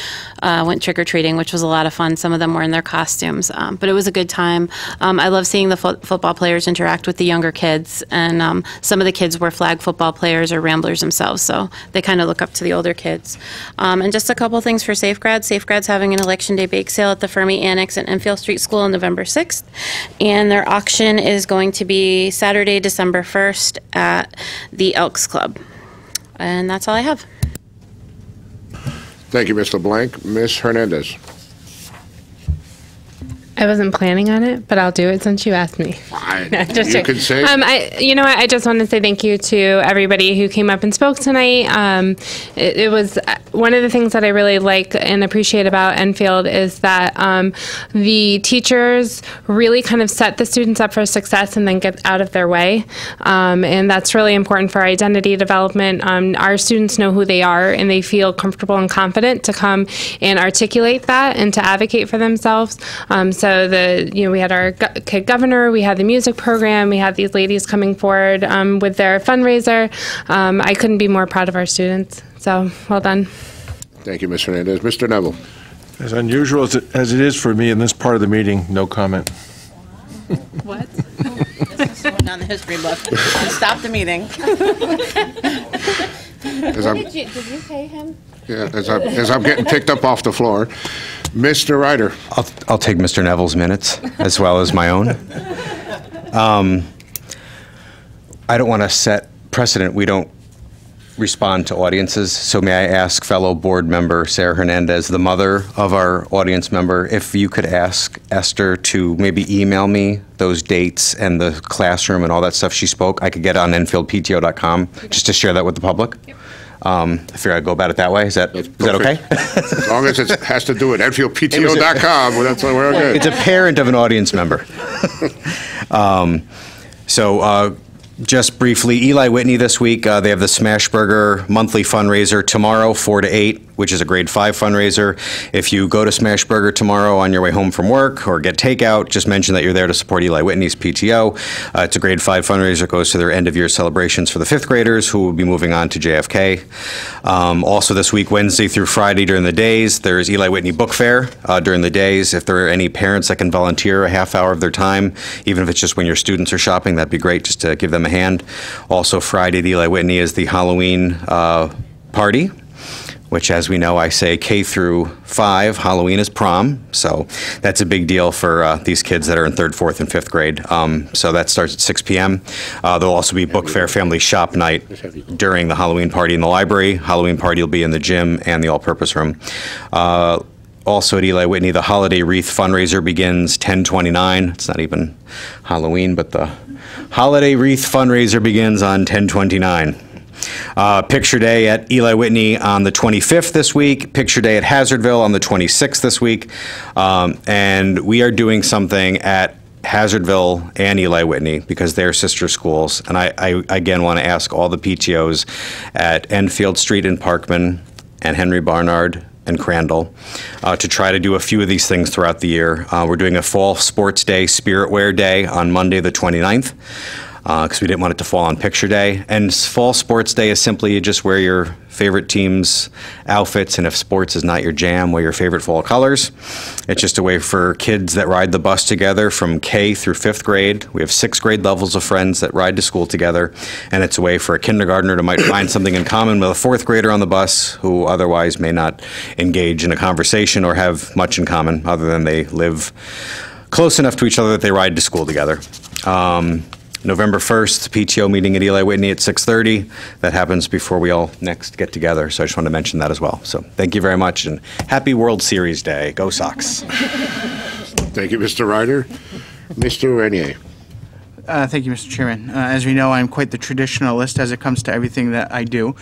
went trick-or-treating, which was a lot of fun. Some of them were in their costumes. But it was a good time. I love seeing the football players interact with the younger kids. And some of the kids were flag football players or Ramblers themselves. So they kind of look up to the older kids. And just a couple things for SafeGrad. SafeGrad's having an Election Day bake sale at the Fermi Annex at Enfield Street School on November 6th. And their auction is going to be Saturday, December 1st at the Elks Club. And that's all I have. Thank you, Ms. LeBlanc. Ms. Hernandez. I wasn't planning on it, but I'll do it since you asked me. You could say. You know what? I just want to say thank you to everybody who came up and spoke tonight. It was one of the things that I really like and appreciate about Enfield is that the teachers really kind of set the students up for success and then get out of their way. And that's really important for identity development. Our students know who they are and they feel comfortable and confident to come and articulate that and to advocate for themselves. So we had our kid governor, we had the music program, we had these ladies coming forward with their fundraiser. I couldn't be more proud of our students. So well done. Thank you, Ms. Hernandez. Mr. Neville. As unusual as it is for me in this part of the meeting, no comment. What? On the history book. Stop the meeting. Did you pay him? Yeah, as I'm getting picked up off the floor. Mr. Ryder. I'll take Mr. Neville's minutes as well as my own. I don't want to set precedent. We don't respond to audiences. So may I ask fellow board member Sarah Hernandez, the mother of our audience member, if you could ask Esther to maybe email me those dates and the classroom and all that stuff she spoke. I could get it on enfieldpto.com just to share that with the public. I figure I'd go about it that way. Is that okay? As long as it has to do with enfieldpto.com, well, that's where we're good. It's a parent of an audience member. Just briefly, Eli Whitney this week, they have the Smashburger monthly fundraiser tomorrow, 4 to 8, which is a grade 5 fundraiser. If you go to Smashburger tomorrow on your way home from work or get takeout, just mention that you're there to support Eli Whitney's PTO. It's a grade 5 fundraiser. It goes to their end of year celebrations for the 5th graders who will be moving on to JFK. Also this week, Wednesday through Friday during the days, there's Eli Whitney Book Fair during the days. If there are any parents that can volunteer a half hour of their time, even if it's just when your students are shopping, that'd be great just to give them a hand. Also Friday at Eli Whitney is the Halloween party, which, as we know, I say K through 5, Halloween is prom. So that's a big deal for these kids that are in 3rd, 4th, and 5th grade. So that starts at 6 p.m. There'll also be Book Fair Family Shop Night during the Halloween party in the library. Halloween party will be in the gym and the all-purpose room. Also at Eli Whitney, the Holiday Wreath fundraiser begins 10/29. It's not even Halloween, but the Holiday Wreath fundraiser begins on 10/29. Picture Day at Eli Whitney on the 25th this week. Picture Day at Hazardville on the 26th this week. And we are doing something at Hazardville and Eli Whitney because they're sister schools. And I again want to ask all the PTOs at Enfield Street in Parkman and Henry Barnard and Crandall to try to do a few of these things throughout the year. We're doing a Fall Sports Day, Spirit Wear Day on Monday the 29th. Because we didn't want it to fall on Picture Day. And Fall Sports Day is simply you just wear your favorite team's outfits, and if sports is not your jam, wear your favorite fall colors. It's just a way for kids that ride the bus together from K through 5th grade. We have 6th grade levels of friends that ride to school together, and it's a way for a kindergartner to might find something in common with a 4th grader on the bus who otherwise may not engage in a conversation or have much in common other than they live close enough to each other that they ride to school together. November 1st, PTO meeting at Eli Whitney at 6:30. That happens before we all next get together, so I just wanted to mention that as well. So thank you very much, and happy World Series Day. Go Sox. Thank you, Mr. Ryder. Mr. Renier. Thank you, Mr. Chairman. As we know, I'm quite the traditionalist as it comes to everything that I do.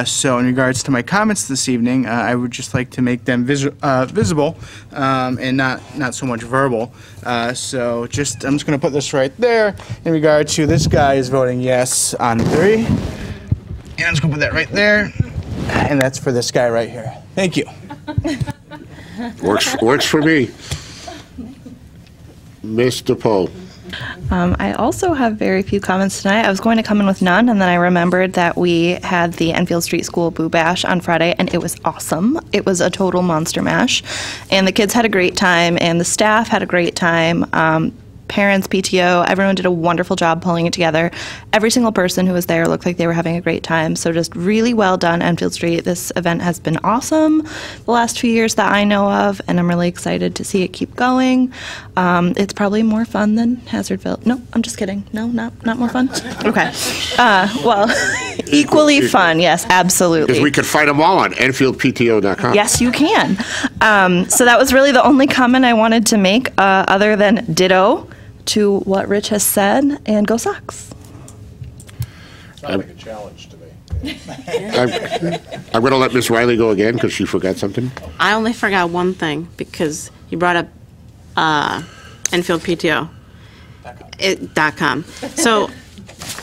So in regards to my comments this evening, I would just like to make them visible and not so much verbal. I'm just going to put this right there in regard to this guy is voting yes on 3. And I'm just going to put that right there. And that's for this guy right here. Thank you. Works for me. Mr. Poe. I also have very few comments tonight. I was going to come in with none, and then I remembered that we had the Enfield Street School Boo Bash on Friday, and it was awesome. It was a total monster mash, and the kids had a great time, and the staff had a great time. Parents, PTO, everyone did a wonderful job pulling it together. Every single person who was there looked like they were having a great time. So just really well done, Enfield Street. This event has been awesome the last few years that I know of, and I'm really excited to see it keep going. It's probably more fun than Hazardville. No, I'm just kidding. No, not more fun? Okay. Well, equally fun, yes, absolutely. Because we could find them all on EnfieldPTO.com. Yes, you can. So that was really the only comment I wanted to make, other than ditto to what Rich has said, and go Sox. Sounds like a challenge to me. I'm going to let Miss Riley go again because she forgot something. I only forgot one thing because you brought up EnfieldPTO.com. So,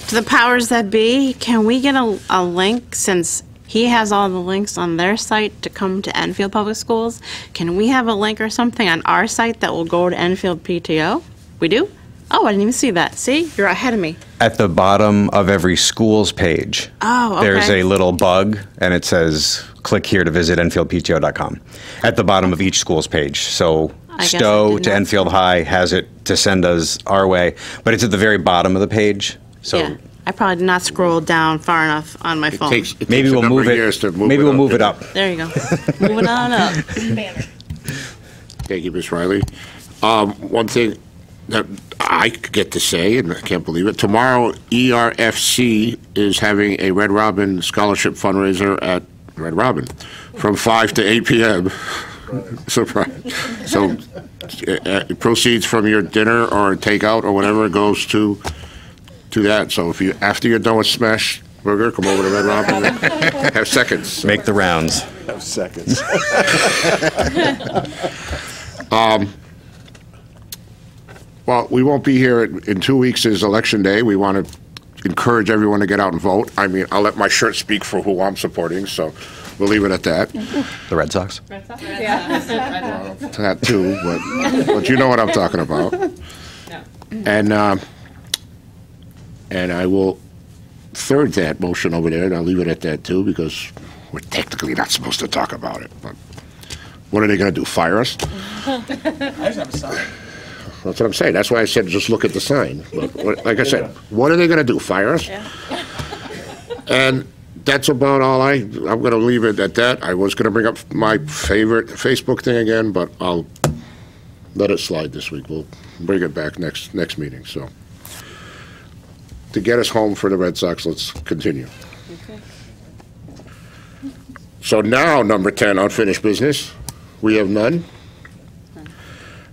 to the powers that be, can we get a link, since he has all the links on their site to come to Enfield Public Schools? Can we have a link or something on our site that will go to Enfield PTO? We do? Oh, I didn't even see that. See? You're ahead of me. At the bottom of every school's page, Oh, okay. there's a little bug, and it says, click here to visit EnfieldPTO.com. At the bottom of each school's page. So guess I Stowe did to not Enfield High has it to send us our way, but it's at the very bottom of the page. So Yeah. I probably did not scroll down far enough on my phone. maybe we'll move it. Maybe we'll move it up. There you go. Moving on up. Thank you, Miss Riley. One thing that I get to say, and I can't believe it, tomorrow ERFC is having a Red Robin scholarship fundraiser at Red Robin from 5 to 8 p.m. Surprise. So proceeds from your dinner or takeout or whatever goes to that. So if you, after you're done with Smash Burger, come over to Red Robin and have seconds. Make the rounds. Have seconds. Well, we won't be here in 2 weeks is Election Day. We want to encourage everyone to get out and vote. I mean, I'll let my shirt speak for who I'm supporting, so we'll leave it at that. The Red Sox? That too, but you know what I'm talking about. And I will third that motion over there, and I'll leave it at that too, because we're technically not supposed to talk about it. But what are they going to do, fire us? I just have a sign. That's what I'm saying. That's why I said just look at the sign. But like I said, what are they going to do, fire us? Yeah. And that's about all I'm going to leave it at that. I was going to bring up my favorite Facebook thing again, but I'll let it slide this week. We'll bring it back next meeting. So to get us home for the Red Sox, let's continue. Okay. So now, number 10, unfinished business. We have none.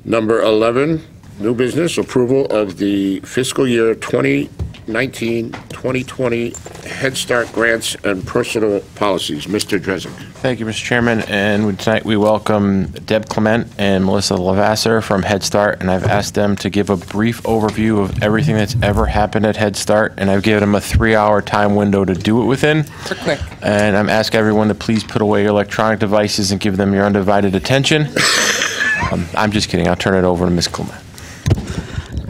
Number 11, new business, approval of the fiscal year 2019-2020 Head Start grants and personal policies. Mr. Drezek. Thank you, Mr. Chairman. And tonight we welcome Deb Clement and Melissa Lavasser from Head Start, and I've asked them to give a brief overview of everything that's ever happened at Head Start, and I've given them a 3-hour time window to do it within. For quick. And I'm asking everyone to please put away your electronic devices and give them your undivided attention. I'm just kidding. I'll turn it over to Ms. Clement.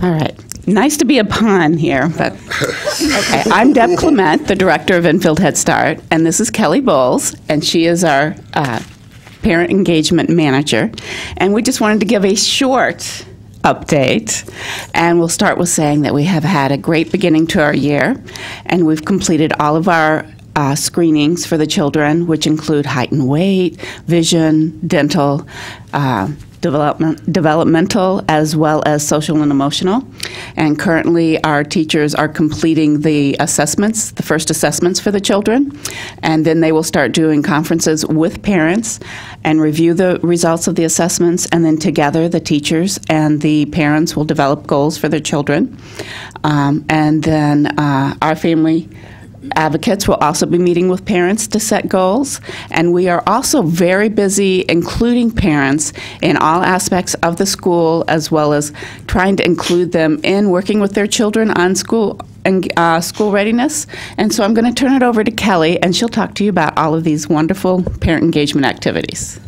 All right. Nice to be a pawn here, but okay. I'm Deb Clement, the director of Enfield Head Start, and this is Kelly Bowles, and she is our parent engagement manager. And we just wanted to give a short update, and we'll start with saying that we have had a great beginning to our year, and we've completed all of our screenings for the children, which include height and weight, vision, dental, developmental, as well as social and emotional. And currently our teachers are completing the assessments, the first assessments for the children, and then they will start doing conferences with parents and review the results of the assessments, and then together the teachers and the parents will develop goals for their children. And then our family advocates will also be meeting with parents to set goals, and we are also very busy including parents in all aspects of the school, as well as trying to include them in working with their children on school school readiness. And so I'm going to turn it over to Kelly, and she'll talk to you about all of these wonderful parent engagement activities.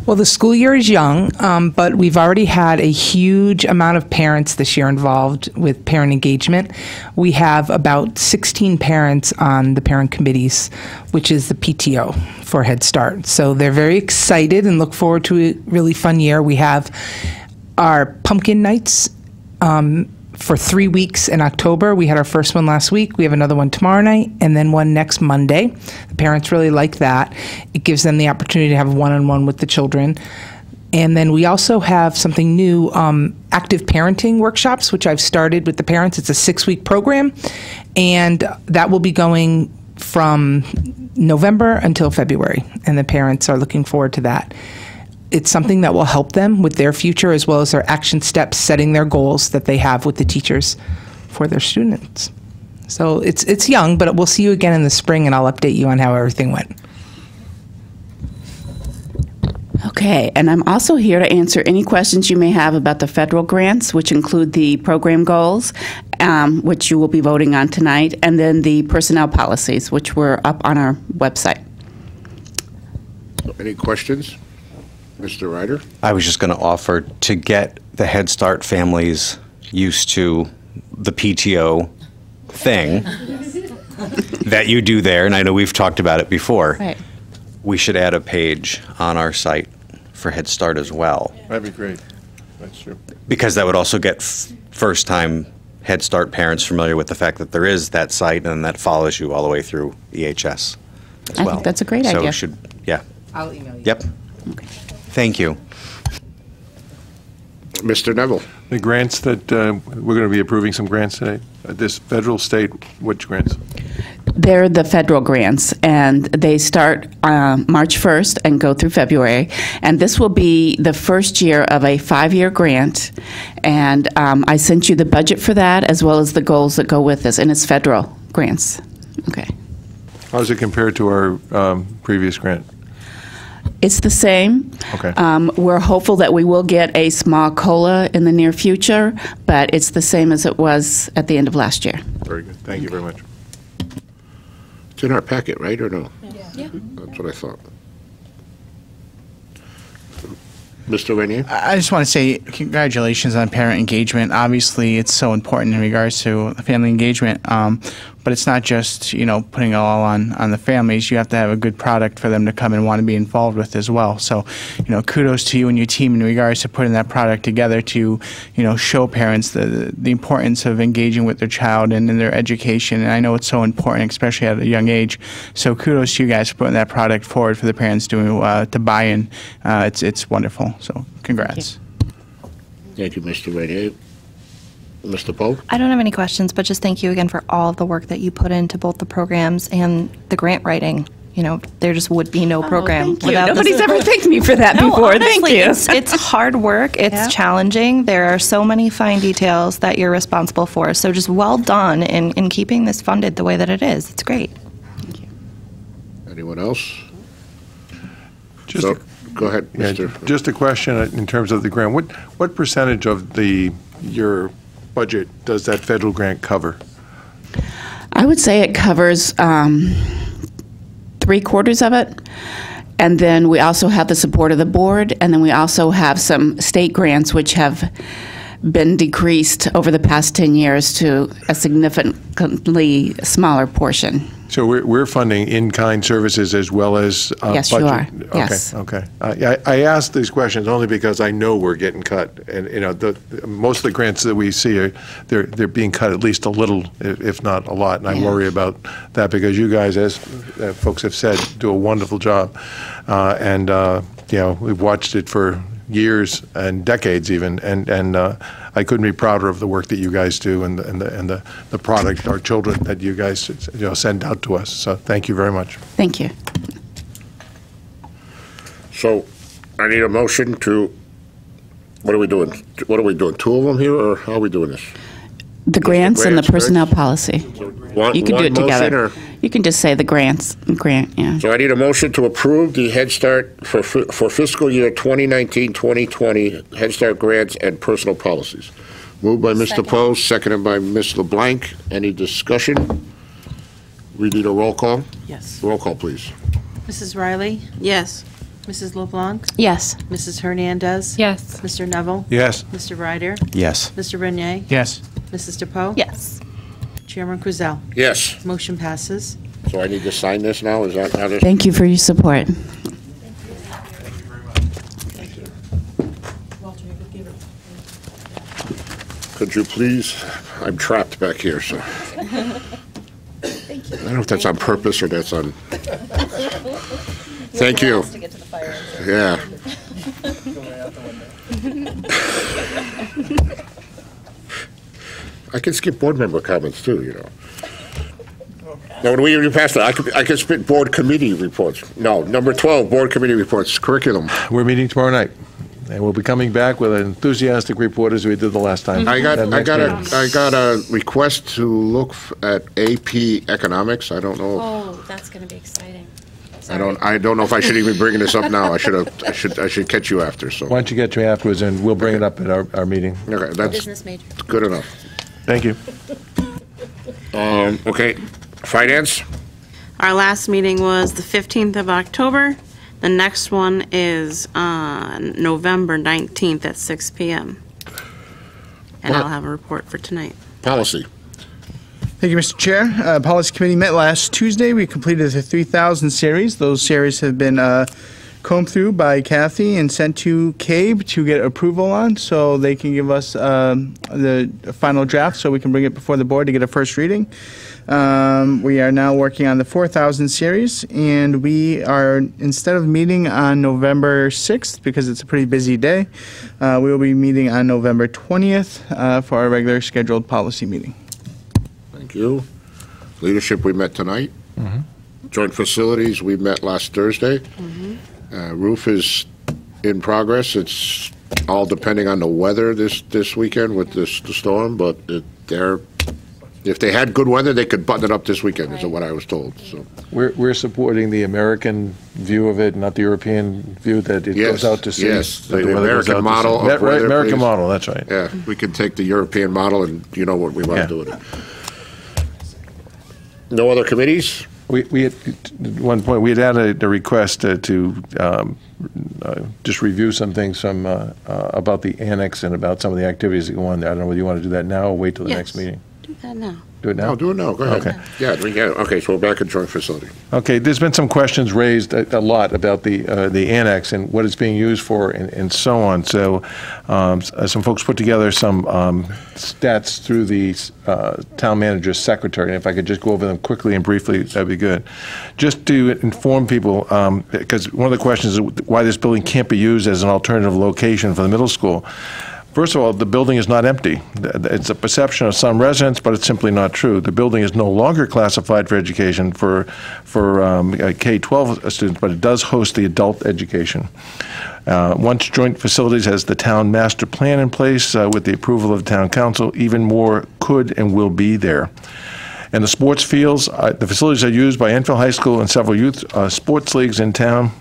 Well, the school year is young, but we've already had a huge amount of parents this year involved with parent engagement. We have about 16 parents on the parent committees, which is the PTO for Head Start. So they're very excited and look forward to a really fun year. We have our pumpkin nights for 3 weeks in October. We had our first one last week. We have another one tomorrow night and then one next Monday. The parents really like that. It gives them the opportunity to have one-on-one with the children. And then we also have something new, active parenting workshops, which I've started with the parents. It's a 6-week program, and that will be going from November until February, and the parents are looking forward to that. It's something that will help them with their future as well as their action steps, setting their goals that they have with the teachers for their students. So it's young, but we'll see you again in the spring, and I'll update you on how everything went. Okay, and I'm also here to answer any questions you may have about the federal grants, which include the program goals, which you will be voting on tonight, and then the personnel policies, which were up on our website. Any questions? Mr. Ryder? I was just going to offer to get the Head Start families used to the PTO thing that you do there, and I know we've talked about it before. Right. We should add a page on our site for Head Start as well. That'd be great. That's true. Because that would also get first-time Head Start parents familiar with the fact that there is that site and that follows you all the way through EHS as I well. think that's a great so idea. Yeah. I'll email you. Yep. Okay. Thank you. Mr. Neville? The grants that we're going to be approving some grants today, this federal, state, which grants? They're the federal grants, and they start March 1st and go through February. And this will be the first year of a 5-year grant. And I sent you the budget for that, as well as the goals that go with this, and it's federal grants. Okay. How does it compare to our previous grant? It's the same. Okay. We're hopeful that we will get a small COLA in the near future, but it's the same as it was at the end of last year. Very good. Thank you very much. It's in our packet, right, or no? Yeah. That's what I thought. Mr. Renier? I just want to say congratulations on parent engagement. Obviously, it's so important in regards to family engagement, but it's not just, putting it all on the families. You have to have a good product for them to come and want to be involved with as well. So, kudos to you and your team in regards to putting that product together to, show parents the importance of engaging with their child and in their education. And I know it's so important, especially at a young age. So kudos to you guys for putting that product forward for the parents to buy in. It's wonderful. So congrats. Thank you, Mr. Renier. Mr. Poe? I don't have any questions, but just thank you again for all of the work that you put into both the programs and the grant writing. There just would be no program without Nobody's ever thanked me for that before. Honestly, Thank you. It's hard work. It's challenging. There are so many fine details that you're responsible for. So just well done in keeping this funded the way that it is. It's great. Anyone else? Just go ahead, yeah, Mr. Just a question in terms of the grant. What percentage of your budget does that federal grant cover? I would say it covers 3/4 of it. And then we also have the support of the board, and then we also have some state grants which have been decreased over the past 10 years to a significantly smaller portion. So we're funding in-kind services as well as Yes, budget. you are. Okay, Yes. okay. I ask these questions only because I know we're getting cut, and most of the grants that we see they're being cut at least a little, if not a lot, and I worry about that because you guys, as folks have said, do a wonderful job, and we've watched it for years and decades even, and I couldn't be prouder of the work that you guys do and the product, our children, that you guys send out to us. So thank you very much. Thank you. So I need a motion to, what are we doing? 2 of them here, or how are we doing this? The grants and the grants personnel first? policy. One- You can do one it together. motion, or- You can just say the grant, yeah. So I need a motion to approve the Head Start for fiscal year 2019-2020 Head Start grants and personal policies. Moved by Mr. Poe, seconded by Ms. LeBlanc. Any discussion? We need a roll call? Yes. Roll call, please. Mrs. Riley? Yes. Mrs. LeBlanc? Yes. Mrs. Hernandez? Yes. Mr. Neville? Yes. Mr. Ryder? Yes. Mr. Renier? Yes. Mrs. DePoe? Yes. Chairman Kruzel? Yes. Motion passes. So I need to sign this now? Is that how this? Thank you for your support. Could you please? I'm trapped back here, so. Thank you. I don't know if that's on purpose or that's on. Thank you. Yeah. I can skip board member comments too, you know. No, when we passed it, I could skip board committee reports. No, number 12, board committee reports, curriculum. We're meeting tomorrow night, and we'll be coming back with an enthusiastic report as we did the last time. I got a request to look at AP economics. I don't know. Oh, that's going to be exciting. I don't know if I should even bring this up now. I should catch you after. So why don't you get to me afterwards, and we'll bring it up at our meeting. Okay, that's business major. Good enough. Thank you. Okay, finance. Our last meeting was the 15th of October. The next one is on November 19th at 6 p.m. And Well- I'll have a report for tonight. Policy. Thank you, Mr. Chair. Policy Committee met last Tuesday. We completed the 3,000 series. Those series have been combed through by Kathy and sent to CABE to get approval on, so they can give us the final draft so we can bring it before the board to get a first reading. We are now working on the 4,000 series, and we are, instead of meeting on November 6th, because it's a pretty busy day, we will be meeting on November 20th for our regular scheduled policy meeting. Thank you. Leadership, we met tonight. Joint facilities, we met last Thursday. Roof is in progress. It's all depending on the weather this weekend with the storm, but if they had good weather, they could button it up this weekend, is what I was told. So We're supporting the American view of it, not the European view that it goes out to sea. Yes, that the weather goes American out to model. sea. Of Right, weather, American please. model, that's right. Yeah, we can take the European model, and you know what we want to do with it. No other committees? We at one point, we had added a request to just review some things from about the annex and about some of the activities that go on there. I don't know whether you want to do that now or wait till the next meeting. Do that now. Do it now? No, do it now. Go ahead. Okay. Yeah, okay, so we're back at joint facility. Okay, there's been some questions raised a lot about the annex and what it's being used for and so on. So some folks put together some stats through the town manager's secretary. And if I could just go over them quickly and briefly, that'd be good. Just to inform people, because one of the questions is why this building can't be used as an alternative location for the middle school. First of all, the building is not empty. It's a perception of some residents, but it's simply not true. The building is no longer classified for education for K-12 students, but it does host the adult education. Once Joint Facilities has the town master plan in place with the approval of the town council, even more could and will be there. And the sports fields, the facilities are used by Enfield High School and several youth sports leagues in town.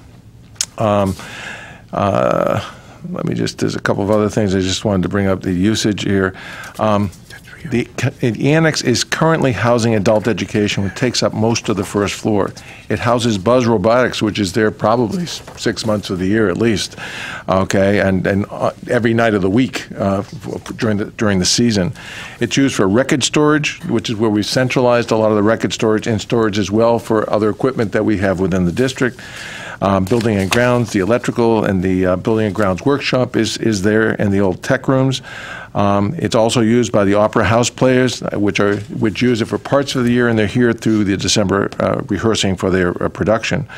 There's a couple of other things I just wanted to bring up, the usage here. The annex is currently housing adult education, which takes up most of the first floor. It houses Buzz Robotics, which is there probably 6 months of the year at least, okay, and every night of the week during the season. It's used for record storage, which is where we've centralized a lot of the record storage and storage as well for other equipment that we have within the district. Building and grounds, the electrical and the building and grounds workshop is there, and the old tech rooms. It's also used by the Opera House players, which use it for parts of the year, and they're here through the December rehearsing for their production.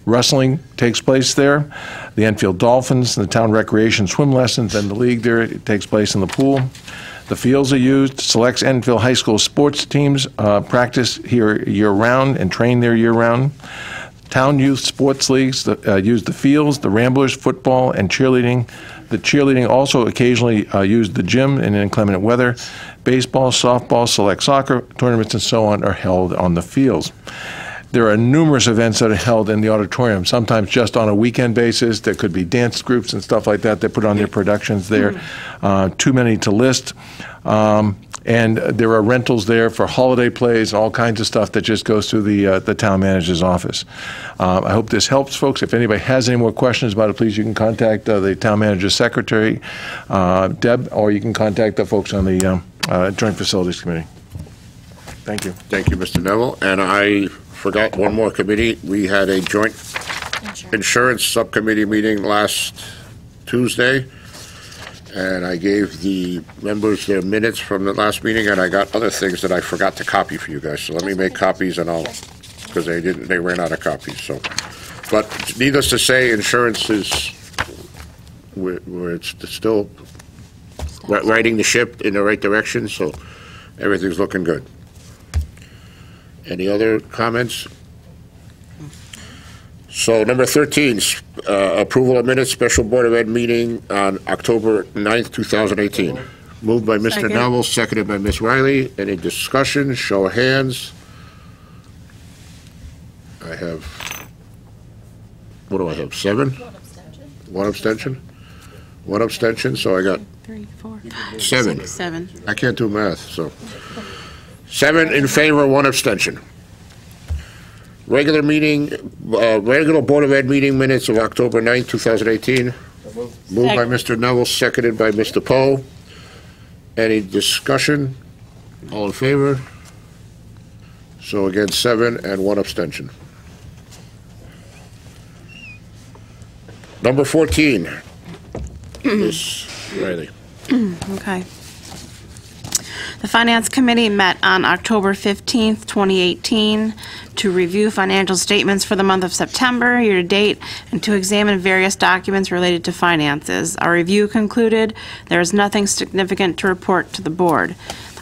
Wrestling takes place there. The Enfield Dolphins, the town recreation swim lessons, and the league there, it takes place in the pool. The fields are used. Selects Enfield High School sports teams practice here year-round and train there year-round. Town youth sports leagues use the fields, the Ramblers, football, and cheerleading. The cheerleading also occasionally use the gym in inclement weather. Baseball, softball, select soccer tournaments, and so on are held on the fields. there are numerous events that are held in the auditorium, sometimes just on a weekend basis. There could be dance groups and stuff like that that put on their productions there. Too many to list. And there are rentals there for holiday plays, all kinds of stuff that just goes through the town manager's office. I hope this helps, folks. If anybody has any more questions about it, please, you can contact the town manager's secretary, Deb, or you can contact the folks on the Joint Facilities Committee. Thank you. Thank you, Mr. Neville. And I forgot one more committee. We had a joint insurance subcommittee meeting last Tuesday. And I gave the members their minutes from the last meeting, and I got other things that I forgot to copy for you guys. So let me make copies, and I'll, because they ran out of copies. So, but needless to say, insurance is where it's still riding the ship in the right direction. So everything's looking good. Any other comments? So number 13, approval of minutes, special Board of Ed meeting on October 9th, 2018. Moved by Mr. Neville, seconded by Ms. Riley. Any discussion? Show of hands. I have, what do I have, 7? One abstention. One abstention, so I got 3, 4, 5, 7. 6, 7. I can't do math, so. 7 in favor, 1 abstention. Regular Board of Ed meeting minutes of October 9th, 2018. Moved by Mr. Neville, seconded by Mr. Poe. Any discussion? All in favor? So again, 7 and 1 abstention. Number 14. Ms. Riley. Okay. The Finance Committee met on October 15th, 2018 to review financial statements for the month of September year-to-date and to examine various documents related to finances. Our review concluded there is nothing significant to report to the board.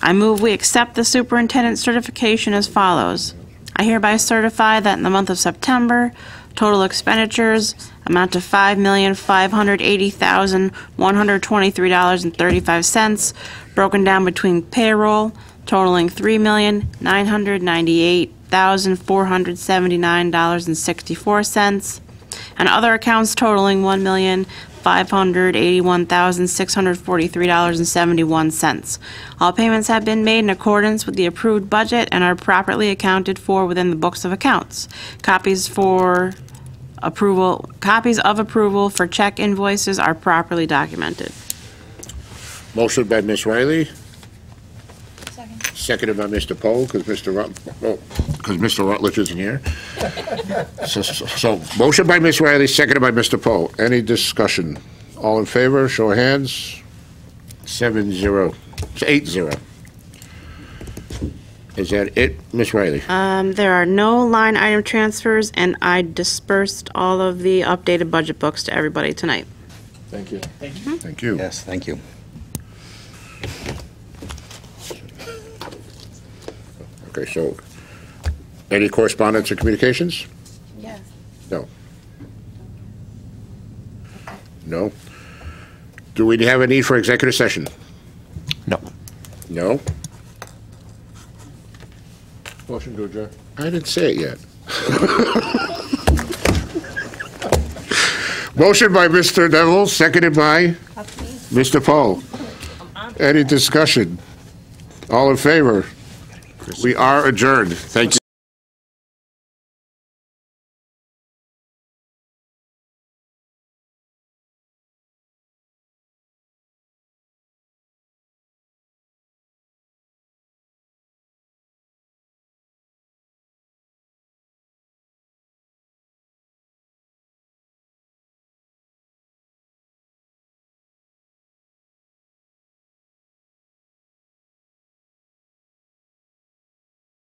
I move we accept the superintendent's certification as follows. I hereby certify that in the month of September, total expenditures amount to $5,580,123.35, broken down between payroll totaling $3,998,479.64, and other accounts totaling $1,581,643.71. All payments have been made in accordance with the approved budget and are properly accounted for within the books of accounts. Copies of approval for check invoices are properly documented. Motion by Ms. Riley. Seconded by Mr. Poe, because Mr. Rutledge isn't here. So motion by Ms. Riley, seconded by Mr. Poe. Any discussion? All in favor, show of hands. 7-0, 8-0. Is that it, Ms. Riley? There are no line item transfers, and I dispersed all of the updated budget books to everybody tonight. Thank you. Thank you. Yes, thank you. Okay, so any correspondence or communications? Yes. No. No? Do we have a need for executive session? No. No? Motion to adjourn. I didn't say it yet. Motion by Mr. Neville, seconded by Mr. Poe. Any discussion? All in favor? We are adjourned. Thank you.